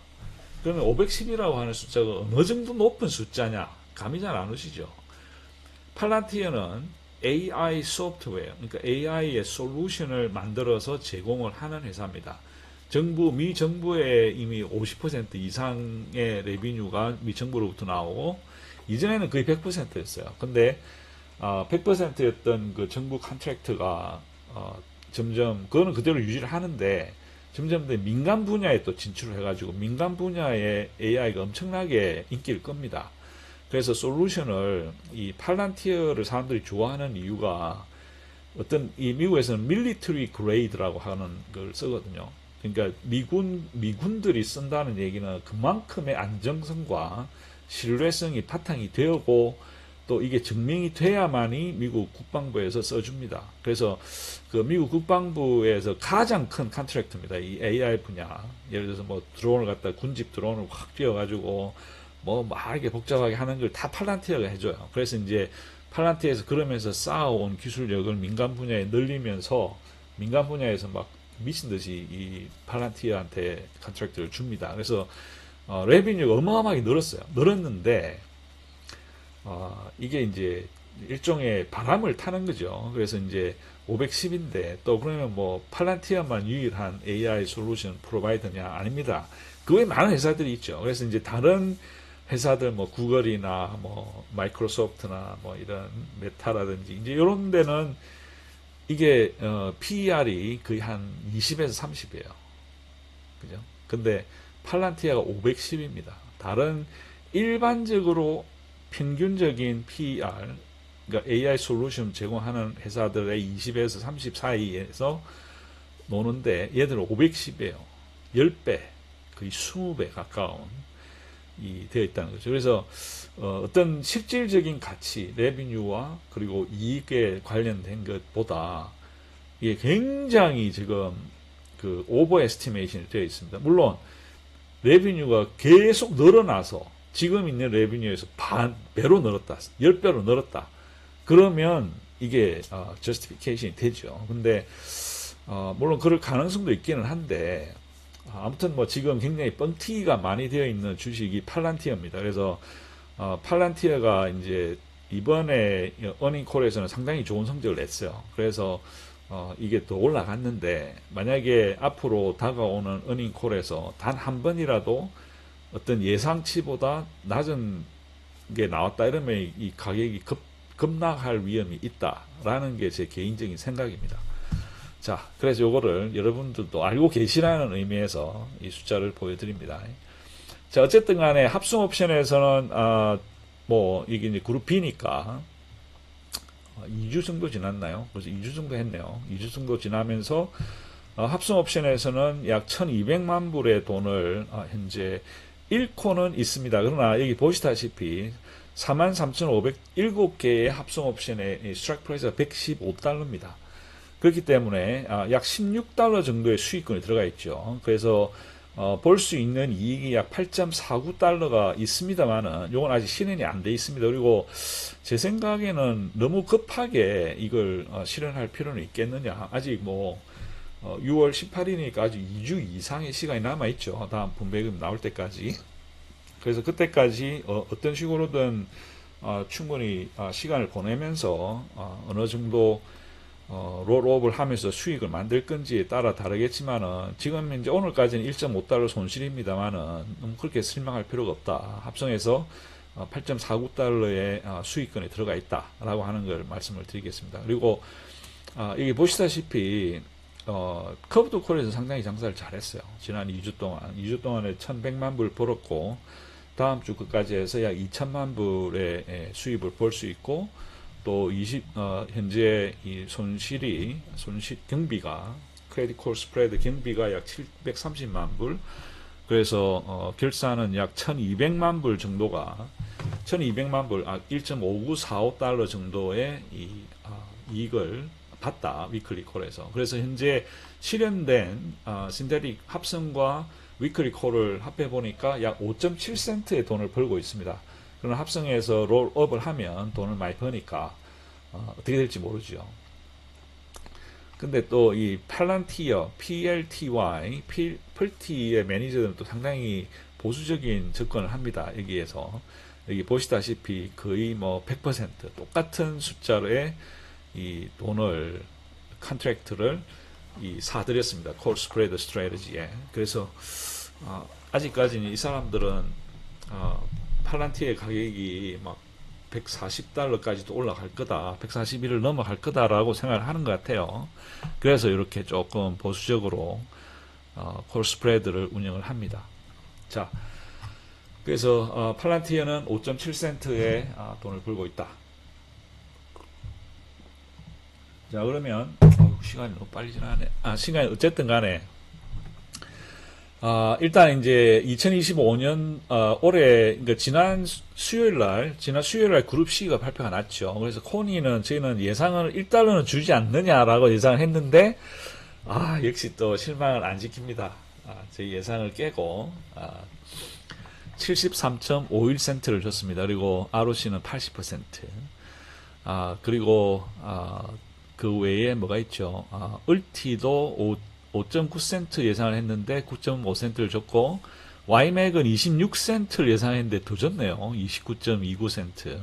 그러면 510이라고 하는 숫자가 어느 정도 높은 숫자냐? 감이 잘 안 오시죠? 팔란티어는 AI 소프트웨어, 그러니까 AI의 솔루션을 만들어서 제공을 하는 회사입니다. 미 정부에 이미 50% 이상의 레비뉴가 미 정부로부터 나오고, 이전에는 거의 100%였어요. 근데 100%였던 그 정부 컨트랙트가 점점 그거는 그대로 유지를 하는데 점점 더 민간 분야에 또 진출을 해가지고 민간 분야에 AI가 엄청나게 인기를 끕니다. 그래서 솔루션을 이 팔란티어를 사람들이 좋아하는 이유가 이 미국에서는 military grade라고 하는 걸 쓰거든요. 그러니까 미군들이 쓴다는 얘기는 그만큼의 안정성과 신뢰성이 바탕이 되고 또 이게 증명이 돼야만이 미국 국방부에서 써줍니다. 그래서 그 미국 국방부에서 가장 큰 컨트랙트입니다. 이 AI 분야. 예를 들어서 뭐 드론을 갖다 군집 드론을 확 띄워가지고 뭐 이렇게 복잡하게 하는 걸 다 팔란티어가 해줘요. 그래서 이제 팔란티어에서 그러면서 쌓아온 기술력을 민간 분야에 늘리면서 민간 분야에서 막 미친 듯이 이 팔란티어한테 컨트랙트를 줍니다. 그래서 레비뉴가 어마어마하게 늘었는데 이게 이제 일종의 바람을 타는 거죠. 그래서 이제 510인데 또 그러면 뭐 팔란티어만 유일한 AI 솔루션 프로바이더냐? 아닙니다. 그 외에 많은 회사들이 있죠. 그래서 이제 다른 회사들 뭐 구글이나 뭐 마이크로소프트나 뭐 이런 메타라든지 이제 이런 데는 이게 PER이 거의 한 20에서 30이에요. 그죠? 근데 팔란티아가 510입니다. 다른 일반적으로 평균적인 PER, 그러니까 AI 솔루션 제공하는 회사들의 20에서 30 사이에서 노는데 얘들은 510이에요. 10배, 거의 20배 가까운 되어 있다는 거죠. 그래서 어떤 실질적인 가치, 레비뉴와 그리고 이익에 관련된 것보다 이게 굉장히 지금 그 오버 에스티메이션이 되어 있습니다. 물론 레비뉴가 계속 늘어나서 지금 있는 레비뉴에서 배로 늘었다, 10배로 늘었다. 그러면 이게 저스티피케이션이 되죠. 근데 물론 그럴 가능성도 있기는 한데 아무튼 뭐 지금 굉장히 뻥튀기가 많이 되어 있는 주식이 팔란티어입니다. 그래서 팔란티어가 이제 이번에 어닝콜에서는 상당히 좋은 성적을 냈어요. 그래서 이게 또 올라갔는데 만약에 앞으로 다가오는 어닝콜에서 단 한 번이라도 어떤 예상치보다 낮은 게 나왔다 이러면 이 가격이 급락할 위험이 있다라는 게 제 개인적인 생각입니다. 자, 그래서 요거를 여러분들도 알고 계시라는 의미에서 이 숫자를 보여드립니다. 자, 어쨌든 간에 합승 옵션에서는 뭐 이게 이제 그룹 B니까 2주 정도 지났나요? 그래서 2주 정도 했네요. 2주 정도 지나면서 합승 옵션에서는 약 1200만 불의 돈을 현재 잃고는 있습니다. 그러나 여기 보시다시피 43,507개의 합승 옵션의 스트라이크 프라이스가 115달러입니다. 그렇기 때문에 약 16달러 정도의 수익권이 들어가 있죠. 그래서 볼 수 있는 이익이 약 8.49달러가 있습니다만은 이건 아직 실현이 안 돼 있습니다. 그리고 제 생각에는 너무 급하게 이걸 실현할 필요는 있겠느냐. 아직 뭐 6월 18일이니까 아직 2주 이상의 시간이 남아 있죠. 다음 분배금 나올 때까지. 그래서 그때까지 어떤 식으로든 충분히 시간을 보내면서 어느 정도 롤업을 하면서 수익을 만들 건지에 따라 다르겠지만은 지금 이제 오늘까지는 1.5달러 손실입니다만은 너무 그렇게 실망할 필요가 없다. 합성해서 8.49달러의 수익권에 들어가 있다라고 하는 걸 말씀을 드리겠습니다. 그리고 여기 보시다시피 커브드 콜에서 상당히 장사를 잘했어요. 지난 2주 동안에 1100만 불 벌었고 다음 주 끝까지 해서 약 2000만 불의 수입을 볼 수 있고 또 현재 이 손실 경비가 크레딧 콜 스프레드 경비가 약 730만 불. 그래서 결산은 약 1200만 불 정도가 1200만 불 1.5945달러 정도의 이익을 봤다. 위클리 콜에서. 그래서 현재 실현된 신테틱 합성과 위클리 콜을 합해 보니까 약 5.7센트의 돈을 벌고 있습니다. 그런 합성해서 롤업을 하면 돈을 많이 버니까 어떻게 될지 모르죠. 근데 또 이 팔란티어, PLTY, 펄티의 매니저들은 또 상당히 보수적인 접근을 합니다. 여기에서 여기 보시다시피 거의 뭐 100% 똑같은 숫자로의 이 돈을 컨트랙트를 사들였습니다. 콜 스프레드 스트래티지에. 그래서 아직까지는 이 사람들은 팔란티의 가격이 막 140달러까지도 올라갈 거다, 141을 넘어갈 거다라고 생각을 하는 것 같아요. 그래서 이렇게 조금 보수적으로 콜 스프레드를 운영을 합니다. 자, 그래서 팔란티어는 5.7센트의 돈을 벌고 있다. 자, 그러면 시간이 너무 빨리 지나네. 시간이 어쨌든 간에 일단 이제 2025년 올해 그러니까 지난 수요일 날 그룹 C가 발표가 났죠. 그래서 코니는 저희는 예상을 1달러는 주지 않느냐라고 예상을 했는데 역시 또 실망을 안 지킵니다. 저희 예상을 깨고 73.51센트를 줬습니다. 그리고 ROC는 80%. 그리고 그 외에 뭐가 있죠? 을티도 5.9센트 예상을 했는데 9.5센트를 줬고, YMAC은 26센트를 예상했는데 더 줬네요. 29.29센트.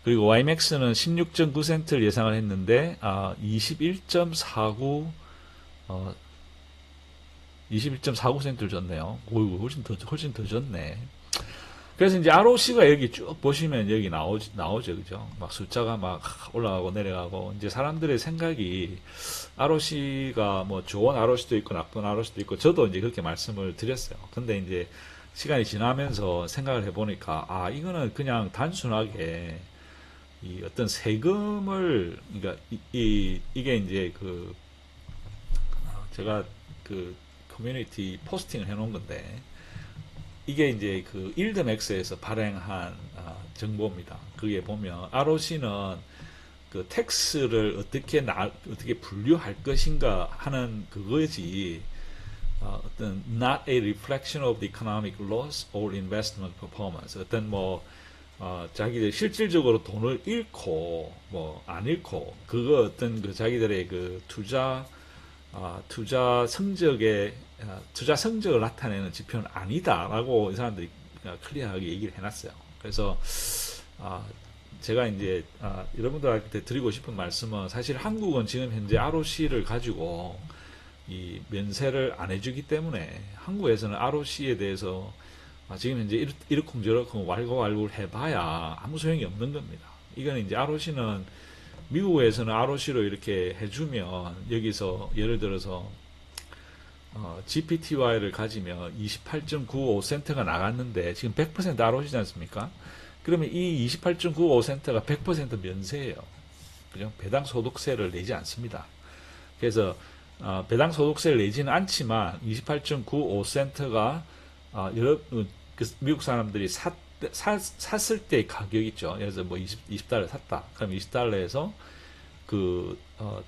그리고 YMAX는 16.9센트를 예상을 했는데 21.49센트를 줬네요. 오이고 훨씬 더 줬네. 그래서 이제 ROC가 여기 쭉 보시면 여기 나오죠. 그죠? 막 숫자가 막 올라가고 내려가고, 이제 사람들의 생각이 ROC가 뭐 좋은 ROC도 있고 나쁜 ROC도 있고, 저도 이제 그렇게 말씀을 드렸어요. 근데 이제 시간이 지나면서 생각을 해보니까, 이거는 그냥 단순하게 이 어떤 세금을, 그러니까 이게 이제 그 제가 그 커뮤니티 포스팅을 해놓은 건데, 이게 이제 그 일드맥스에서 발행한 정보입니다. 그게 보면 ROC는 그 텍스를 어떻게 분류할 것인가 하는 그거지, 어떤 not a reflection of the economic loss or investment performance, 어떤 뭐 자기들 실질적으로 돈을 잃고 뭐 안 잃고 그거 어떤 그 자기들의 그 투자 성적을 나타내는 지표는 아니다라고 이 사람들이 클리어하게 얘기를 해놨어요. 그래서 제가 이제 여러분들한테 드리고 싶은 말씀은, 사실 한국은 지금 현재 ROC를 가지고 이 면세를 안 해주기 때문에 한국에서는 ROC에 대해서 지금 현재 이러쿵저러쿵 왈가왈부를 해봐야 아무 소용이 없는 겁니다. 이거는 이제 ROC는 미국에서는 ROC로 이렇게 해주면, 여기서 예를 들어서 GPTY를 가지면 28.95센트가 나갔는데 지금 100% ROC지 않습니까? 그러면 이 28.95센트가 100% 면세예요. 그죠? 배당 소득세를 내지 않습니다. 그래서 배당 소득세를 내지는 않지만 28.95센트가 미국 사람들이 샀을 때 가격 있죠. 그래서 뭐 20달러 샀다. 그럼 20달러에서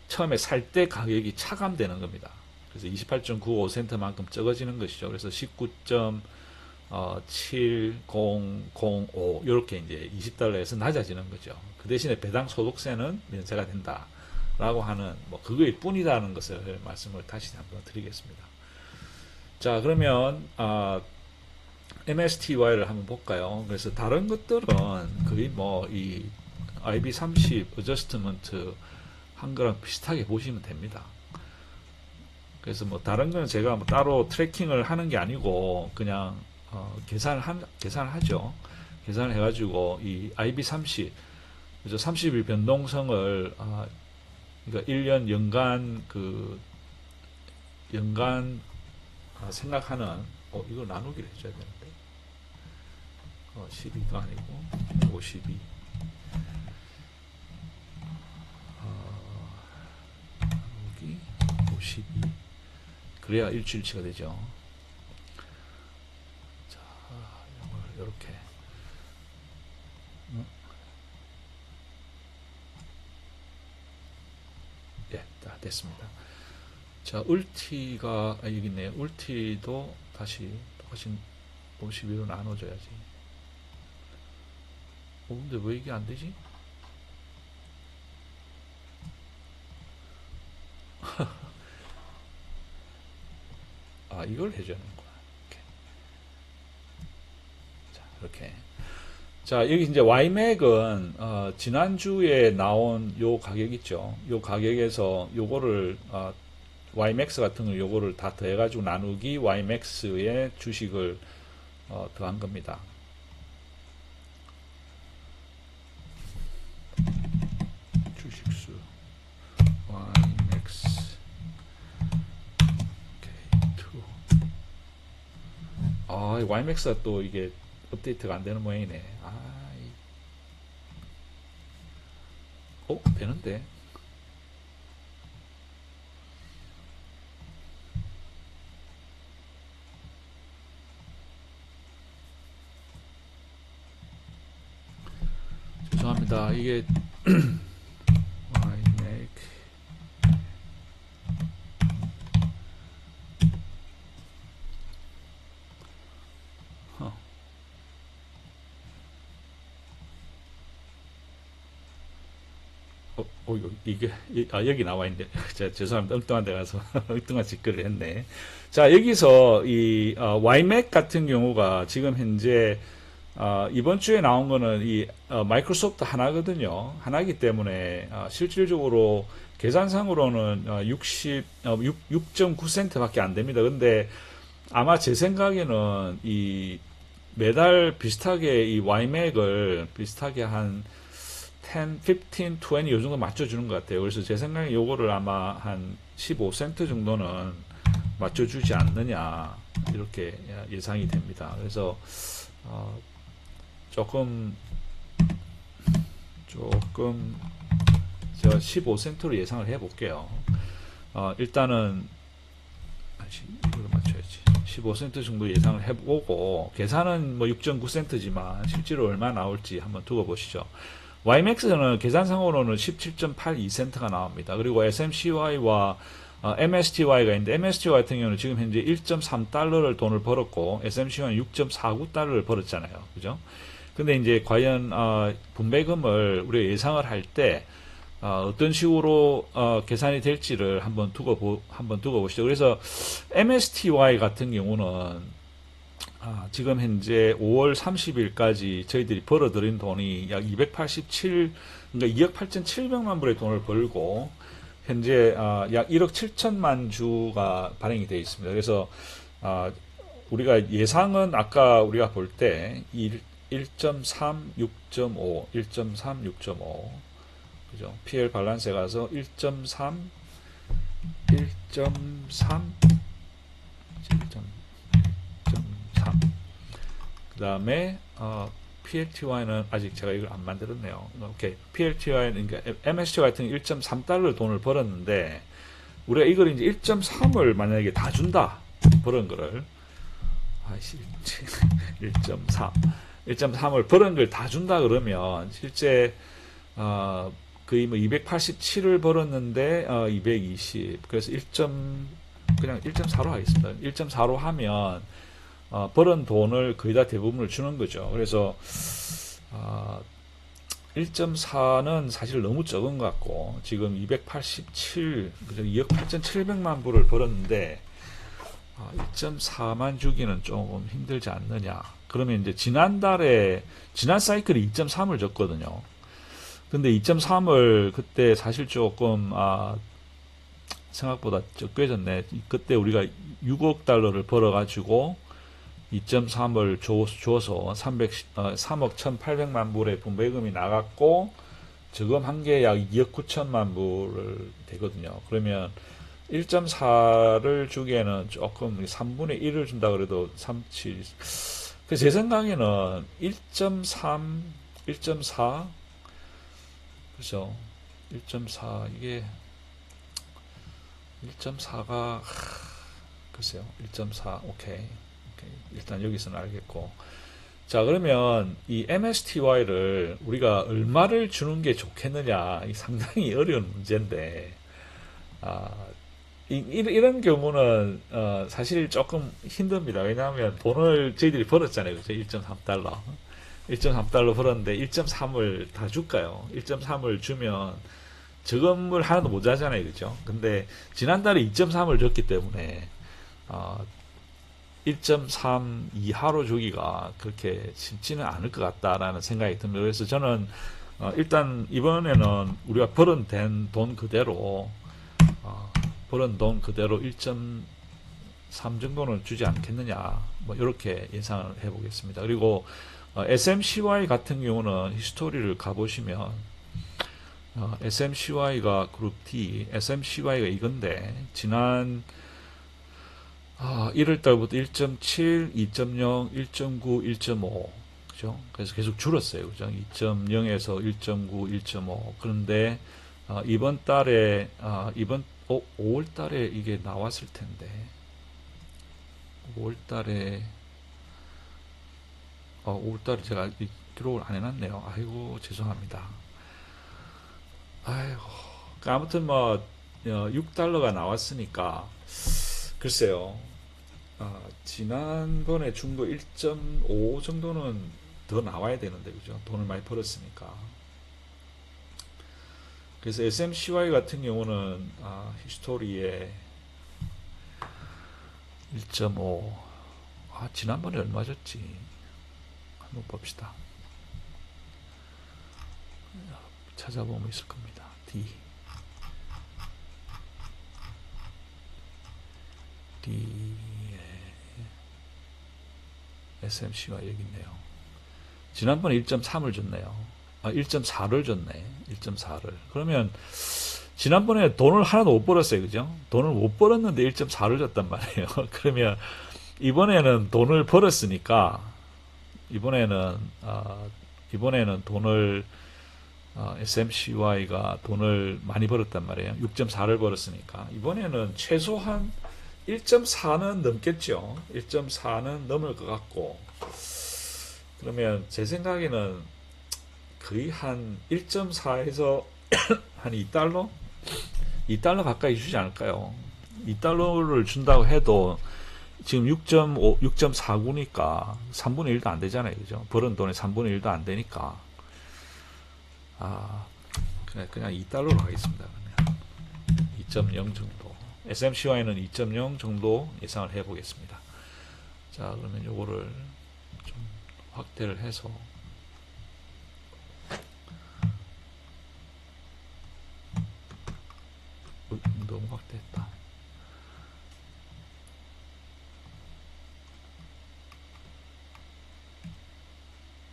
처음에 살 때 가격이 차감되는 겁니다. 그래서 28.95센트만큼 적어지는 것이죠. 그래서 19.7005 이렇게 이제 20달러에서 낮아지는 거죠. 그 대신에 배당 소득세는 면세가 된다라고 하는 뭐 그거일 뿐이라는 것을 말씀을 다시 한번 드리겠습니다. 자, 그러면 MSTY를 한번 볼까요? 그래서 다른 것들은 거의 뭐 이 IB30 어저스트먼트 한 거랑 비슷하게 보시면 됩니다. 그래서 뭐 다른 거는 제가 뭐 따로 트래킹을 하는 게 아니고 그냥 계산을 하죠. 계산을 해가지고 이 IB30, 그래서 30일 변동성을 그러니까 1년 연간 생각하는 이거 나누기를 해줘야 되는데 12가 아니고 52 나누기 52, 그래야 일주일치가 되죠. 자, 이렇게 예, 다 됐습니다. 자, 울티가 여기 있네요. 울티도 다시 똑같이 52로 나눠줘야지. 근데 왜 이게 안 되지? 이걸 해줘야 하는구나. 자, 이렇게. 자, 여기 이제 YMAC은 지난주에 나온 요 가격 있죠. 요 가격에서 요거를 YMAX 같은 거 요거를 다 더해가지고 나누기 YMAX의 주식을 더한 겁니다. 주식수 YMAX YMAX가 또 이게 업데이트가 안 되는 모양이네. 되는데. 죄송합니다. 이게 YMAX 이게 여기 나와 있는데 죄송합니다. 엉뚱한 데 가서 엉뚱한 짓거리를 했네. 자, 여기서 이 YMAC 같은 경우가 지금 현재 이번 주에 나온 거는 이 마이크로소프트 하나거든요. 하나이기 때문에 실질적으로 계산상으로는 6.9센트 밖에 안 됩니다. 근데 아마 제 생각에는 이 매달 비슷하게 이 YMAC을 비슷하게 한 10, 15, 20 요 정도 맞춰주는 것 같아요. 그래서 제 생각에 요거를 아마 한 15센트 정도는 맞춰주지 않느냐 이렇게 예상이 됩니다. 그래서 조금 제가 15센트로 예상을 해 볼게요. 일단은 이걸 맞춰야지. 15센트 정도 예상을 해보고, 계산은 뭐 6.9센트지만 실제로 얼마 나올지 한번 두고 보시죠. YMAX는 계산상으로는 17.82센트가 나옵니다. 그리고 SMCY와 MSTY가 있는데, MSTY 같은 경우는 지금 현재 1.3달러를 돈을 벌었고, SMCY는 6.49달러를 벌었잖아요. 그죠? 근데 이제 과연 분배금을 우리가 예상을 할 때 어떤 식으로 계산이 될지를 한번 두고 보시죠. 그래서 MSTY 같은 경우는 지금 현재 5월 30일까지 저희들이 벌어들인 돈이 약 287, 그러니까 2억 8,700만 불의 돈을 벌고 현재 약 1억 7천만 주가 발행이 되어 있습니다. 그래서 우리가 예상은 아까 우리가 볼 때 1.3, 6.5, 1.3, 6.5, 그죠? PL 밸런스에 가서 1.3, 1.3, 1.3. 그 다음에 PLTY는 아직 제가 이걸 안 만들었네요. 오케이. PLTY는 그러니까 MSTY 같은 1.3달러 돈을 벌었는데 우리가 이걸 이제 1.3을 만약에 다 준다. 벌은 거를 1.3을 벌은 걸 다 준다 그러면 실제 거의 뭐 287을 벌었는데 220 그래서 그냥 1.4로 하겠습니다. 1.4로 하면 벌은 돈을 거의 다 대부분을 주는 거죠. 그래서 1.4는 사실 너무 적은 것 같고 지금 287 그죠? 2억 8,700만 불을 벌었는데 1.4만 주기는 조금 힘들지 않느냐. 그러면 이제 지난 사이클에 2.3을 줬거든요. 근데 2.3을 그때 사실 조금 생각보다 적게 줬네. 그때 우리가 6억 달러를 벌어가지고 2.3을 줘서 3억 1,800만 불의 분배금이 나갔고 저금 게 약 2억 9천만 불을 되거든요. 그러면 1.4를 주기에는 조금 3분의 1을 준다 그래도 37. 그래서 제 생각에는 1.3, 1.4, 그죠? 1.4, 이게 1.4가, 글쎄요. 1.4, 오케이. 일단 여기서는 알겠고. 자, 그러면 이 MSTY를 우리가 얼마를 주는 게 좋겠느냐. 이 상당히 어려운 문제인데, 이런 경우는 사실 조금 힘듭니다. 왜냐하면 돈을 저희들이 벌었잖아요. 그죠? 1.3달러. 1.3달러 벌었는데 1.3을 다 줄까요? 1.3을 주면 저금을 하나도 못 하잖아요. 그죠? 근데 지난달에 2.3을 줬기 때문에 1.3 이하로 주기가 그렇게 쉽지는 않을 것 같다라는 생각이 듭니다. 그래서 저는 일단 이번에는 우리가 벌은 돈 그대로 1.3 정도는 주지 않겠느냐, 뭐 이렇게 예상을 해보겠습니다. 그리고 SMCY 같은 경우는 히스토리를 가보시면 SMCY가 그룹 D, SMCY가 이건데 지난 1월달부터 1.7, 2.0, 1.9, 1.5 그죠? 그래서 계속 줄었어요. 그죠? 2.0에서 1.9, 1.5 그런데 이번 달에 5월 달에 이게 나왔을 텐데 5월 달에 제가 기록을 안 해놨네요. 아이고 죄송합니다. 아이고 아무튼 뭐 6달러가 나왔으니까 글쎄요. 지난번에 준 거 1.5 정도는 더 나와야 되는데 그죠? 돈을 많이 벌었으니까. 그래서 SMCY 같은 경우는 히스토리에 1.5 지난번에 얼마 줬지? 한번 봅시다. 찾아보면 있을 겁니다. D SMCY 여기 있네요. 지난번에 1.3을 줬네요. 1.4를 줬네. 1.4를. 그러면 지난번에 돈을 하나도 못 벌었어요. 그죠? 돈을 못 벌었는데 1.4를 줬단 말이에요. 그러면 이번에는 돈을 벌었으니까 이번에는 돈을 SMCY가 돈을 많이 벌었단 말이에요. 6.4를 벌었으니까 이번에는 최소한 1.4는 넘겠죠. 1.4는 넘을 것 같고, 그러면 제 생각에는 거의 한 1.4에서 한 2달러? 2달러 가까이 주지 않을까요? 2달러를 준다고 해도 지금 6.5, 6.49니까 3분의 1도 안 되잖아요. 그죠? 벌은 돈의 3분의 1도 안 되니까. 그냥 2달러로 하겠습니다. 그러면 2.0 정도. SMCY는 2.0 정도 예상을 해보겠습니다. 자, 그러면 요거를 좀 확대를 해서 너무 확대했다.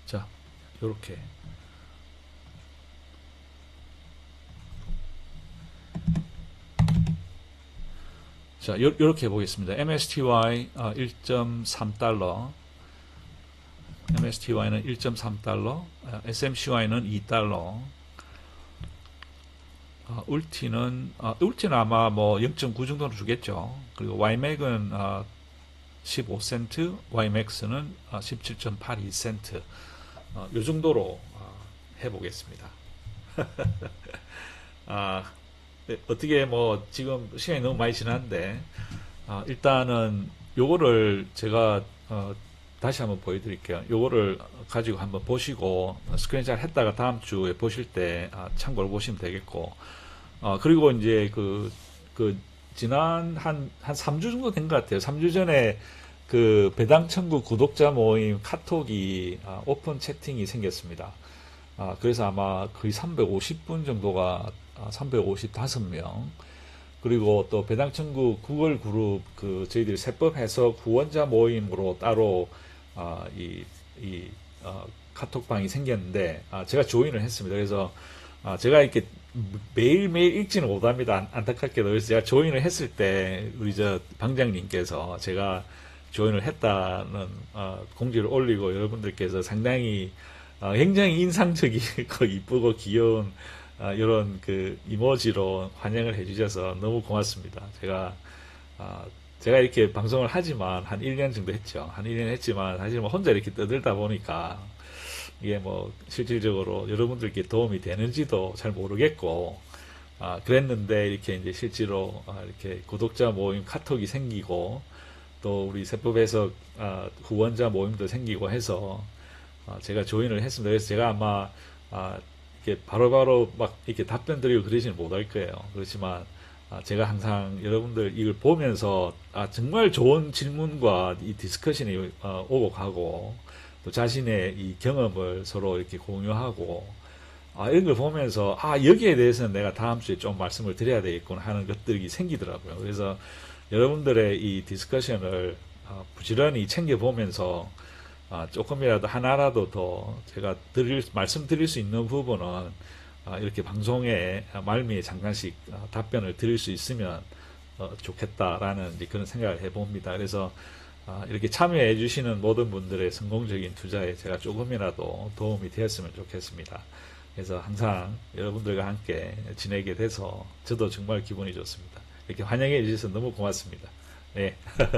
자, 요렇게 자, 요렇게 보겠습니다. MSTY 1.3달러, MSTY는 1.3달러, SMCY는 2달러, 울티는 아마 뭐 0.9 정도로 주겠죠. 그리고 YMAC은 15센트, YMAX는 17.82센트, 요 정도로 해보겠습니다. 네, 어떻게 뭐 지금 시간이 너무 많이 지났는데 일단은 요거를 제가 다시 한번 보여드릴게요. 요거를 가지고 한번 보시고 스크린샷 했다가 다음 주에 보실 때 참고를 보시면 되겠고, 그리고 이제 지난 한 3주 정도 된 것 같아요. 3주 전에 그 배당천국 구독자 모임 카톡이 오픈 채팅이 생겼습니다. 그래서 아마 거의 350분 정도가 355명, 그리고 또 배당천국 구글 그룹 저희들이 세법 해석 후원자 모임으로 따로 카톡방이 생겼는데 제가 조인을 했습니다. 그래서 제가 이렇게 매일매일 읽지는 못합니다. 안타깝게도. 그래서 제가 조인을 했을 때 우리 저 방장님께서 제가 조인을 했다는 공지를 올리고 여러분들께서 상당히 굉장히 인상적이고 이쁘고 귀여운 이런 이모지로 환영을 해주셔서 너무 고맙습니다. 제가 이렇게 방송을 하지만 한 1년 정도 했죠. 한 1년 했지만 사실 뭐 혼자 이렇게 떠들다 보니까 이게 뭐 실질적으로 여러분들께 도움이 되는지도 잘 모르겠고, 그랬는데 이렇게 이제 실제로 이렇게 구독자 모임 카톡이 생기고 또 우리 세법에서 후원자 모임도 생기고 해서 제가 조인을 했습니다. 그래서 제가 아마 이렇게 바로바로 막 이렇게 답변 드리고 그러지는 못할 거예요. 그렇지만 제가 항상 여러분들 이걸 보면서 정말 좋은 질문과 이 디스커션이 오고 가고 또 자신의 이 경험을 서로 이렇게 공유하고 이런 걸 보면서 여기에 대해서는 내가 다음 주에 좀 말씀을 드려야 되겠구나 하는 것들이 생기더라고요. 그래서 여러분들의 이 디스커션을 부지런히 챙겨보면서 조금이라도 하나라도 더 제가 말씀드릴 수 있는 부분은 이렇게 방송에 말미에 잠깐씩 답변을 드릴 수 있으면 좋겠다라는 그런 생각을 해봅니다. 그래서 이렇게 참여해 주시는 모든 분들의 성공적인 투자에 제가 조금이라도 도움이 되었으면 좋겠습니다. 그래서 항상 여러분들과 함께 지내게 돼서 저도 정말 기분이 좋습니다. 이렇게 환영해 주셔서 너무 고맙습니다. 네,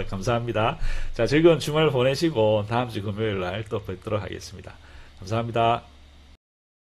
감사합니다. 자, 즐거운 주말 보내시고 다음 주 금요일 날 또 뵙도록 하겠습니다. 감사합니다.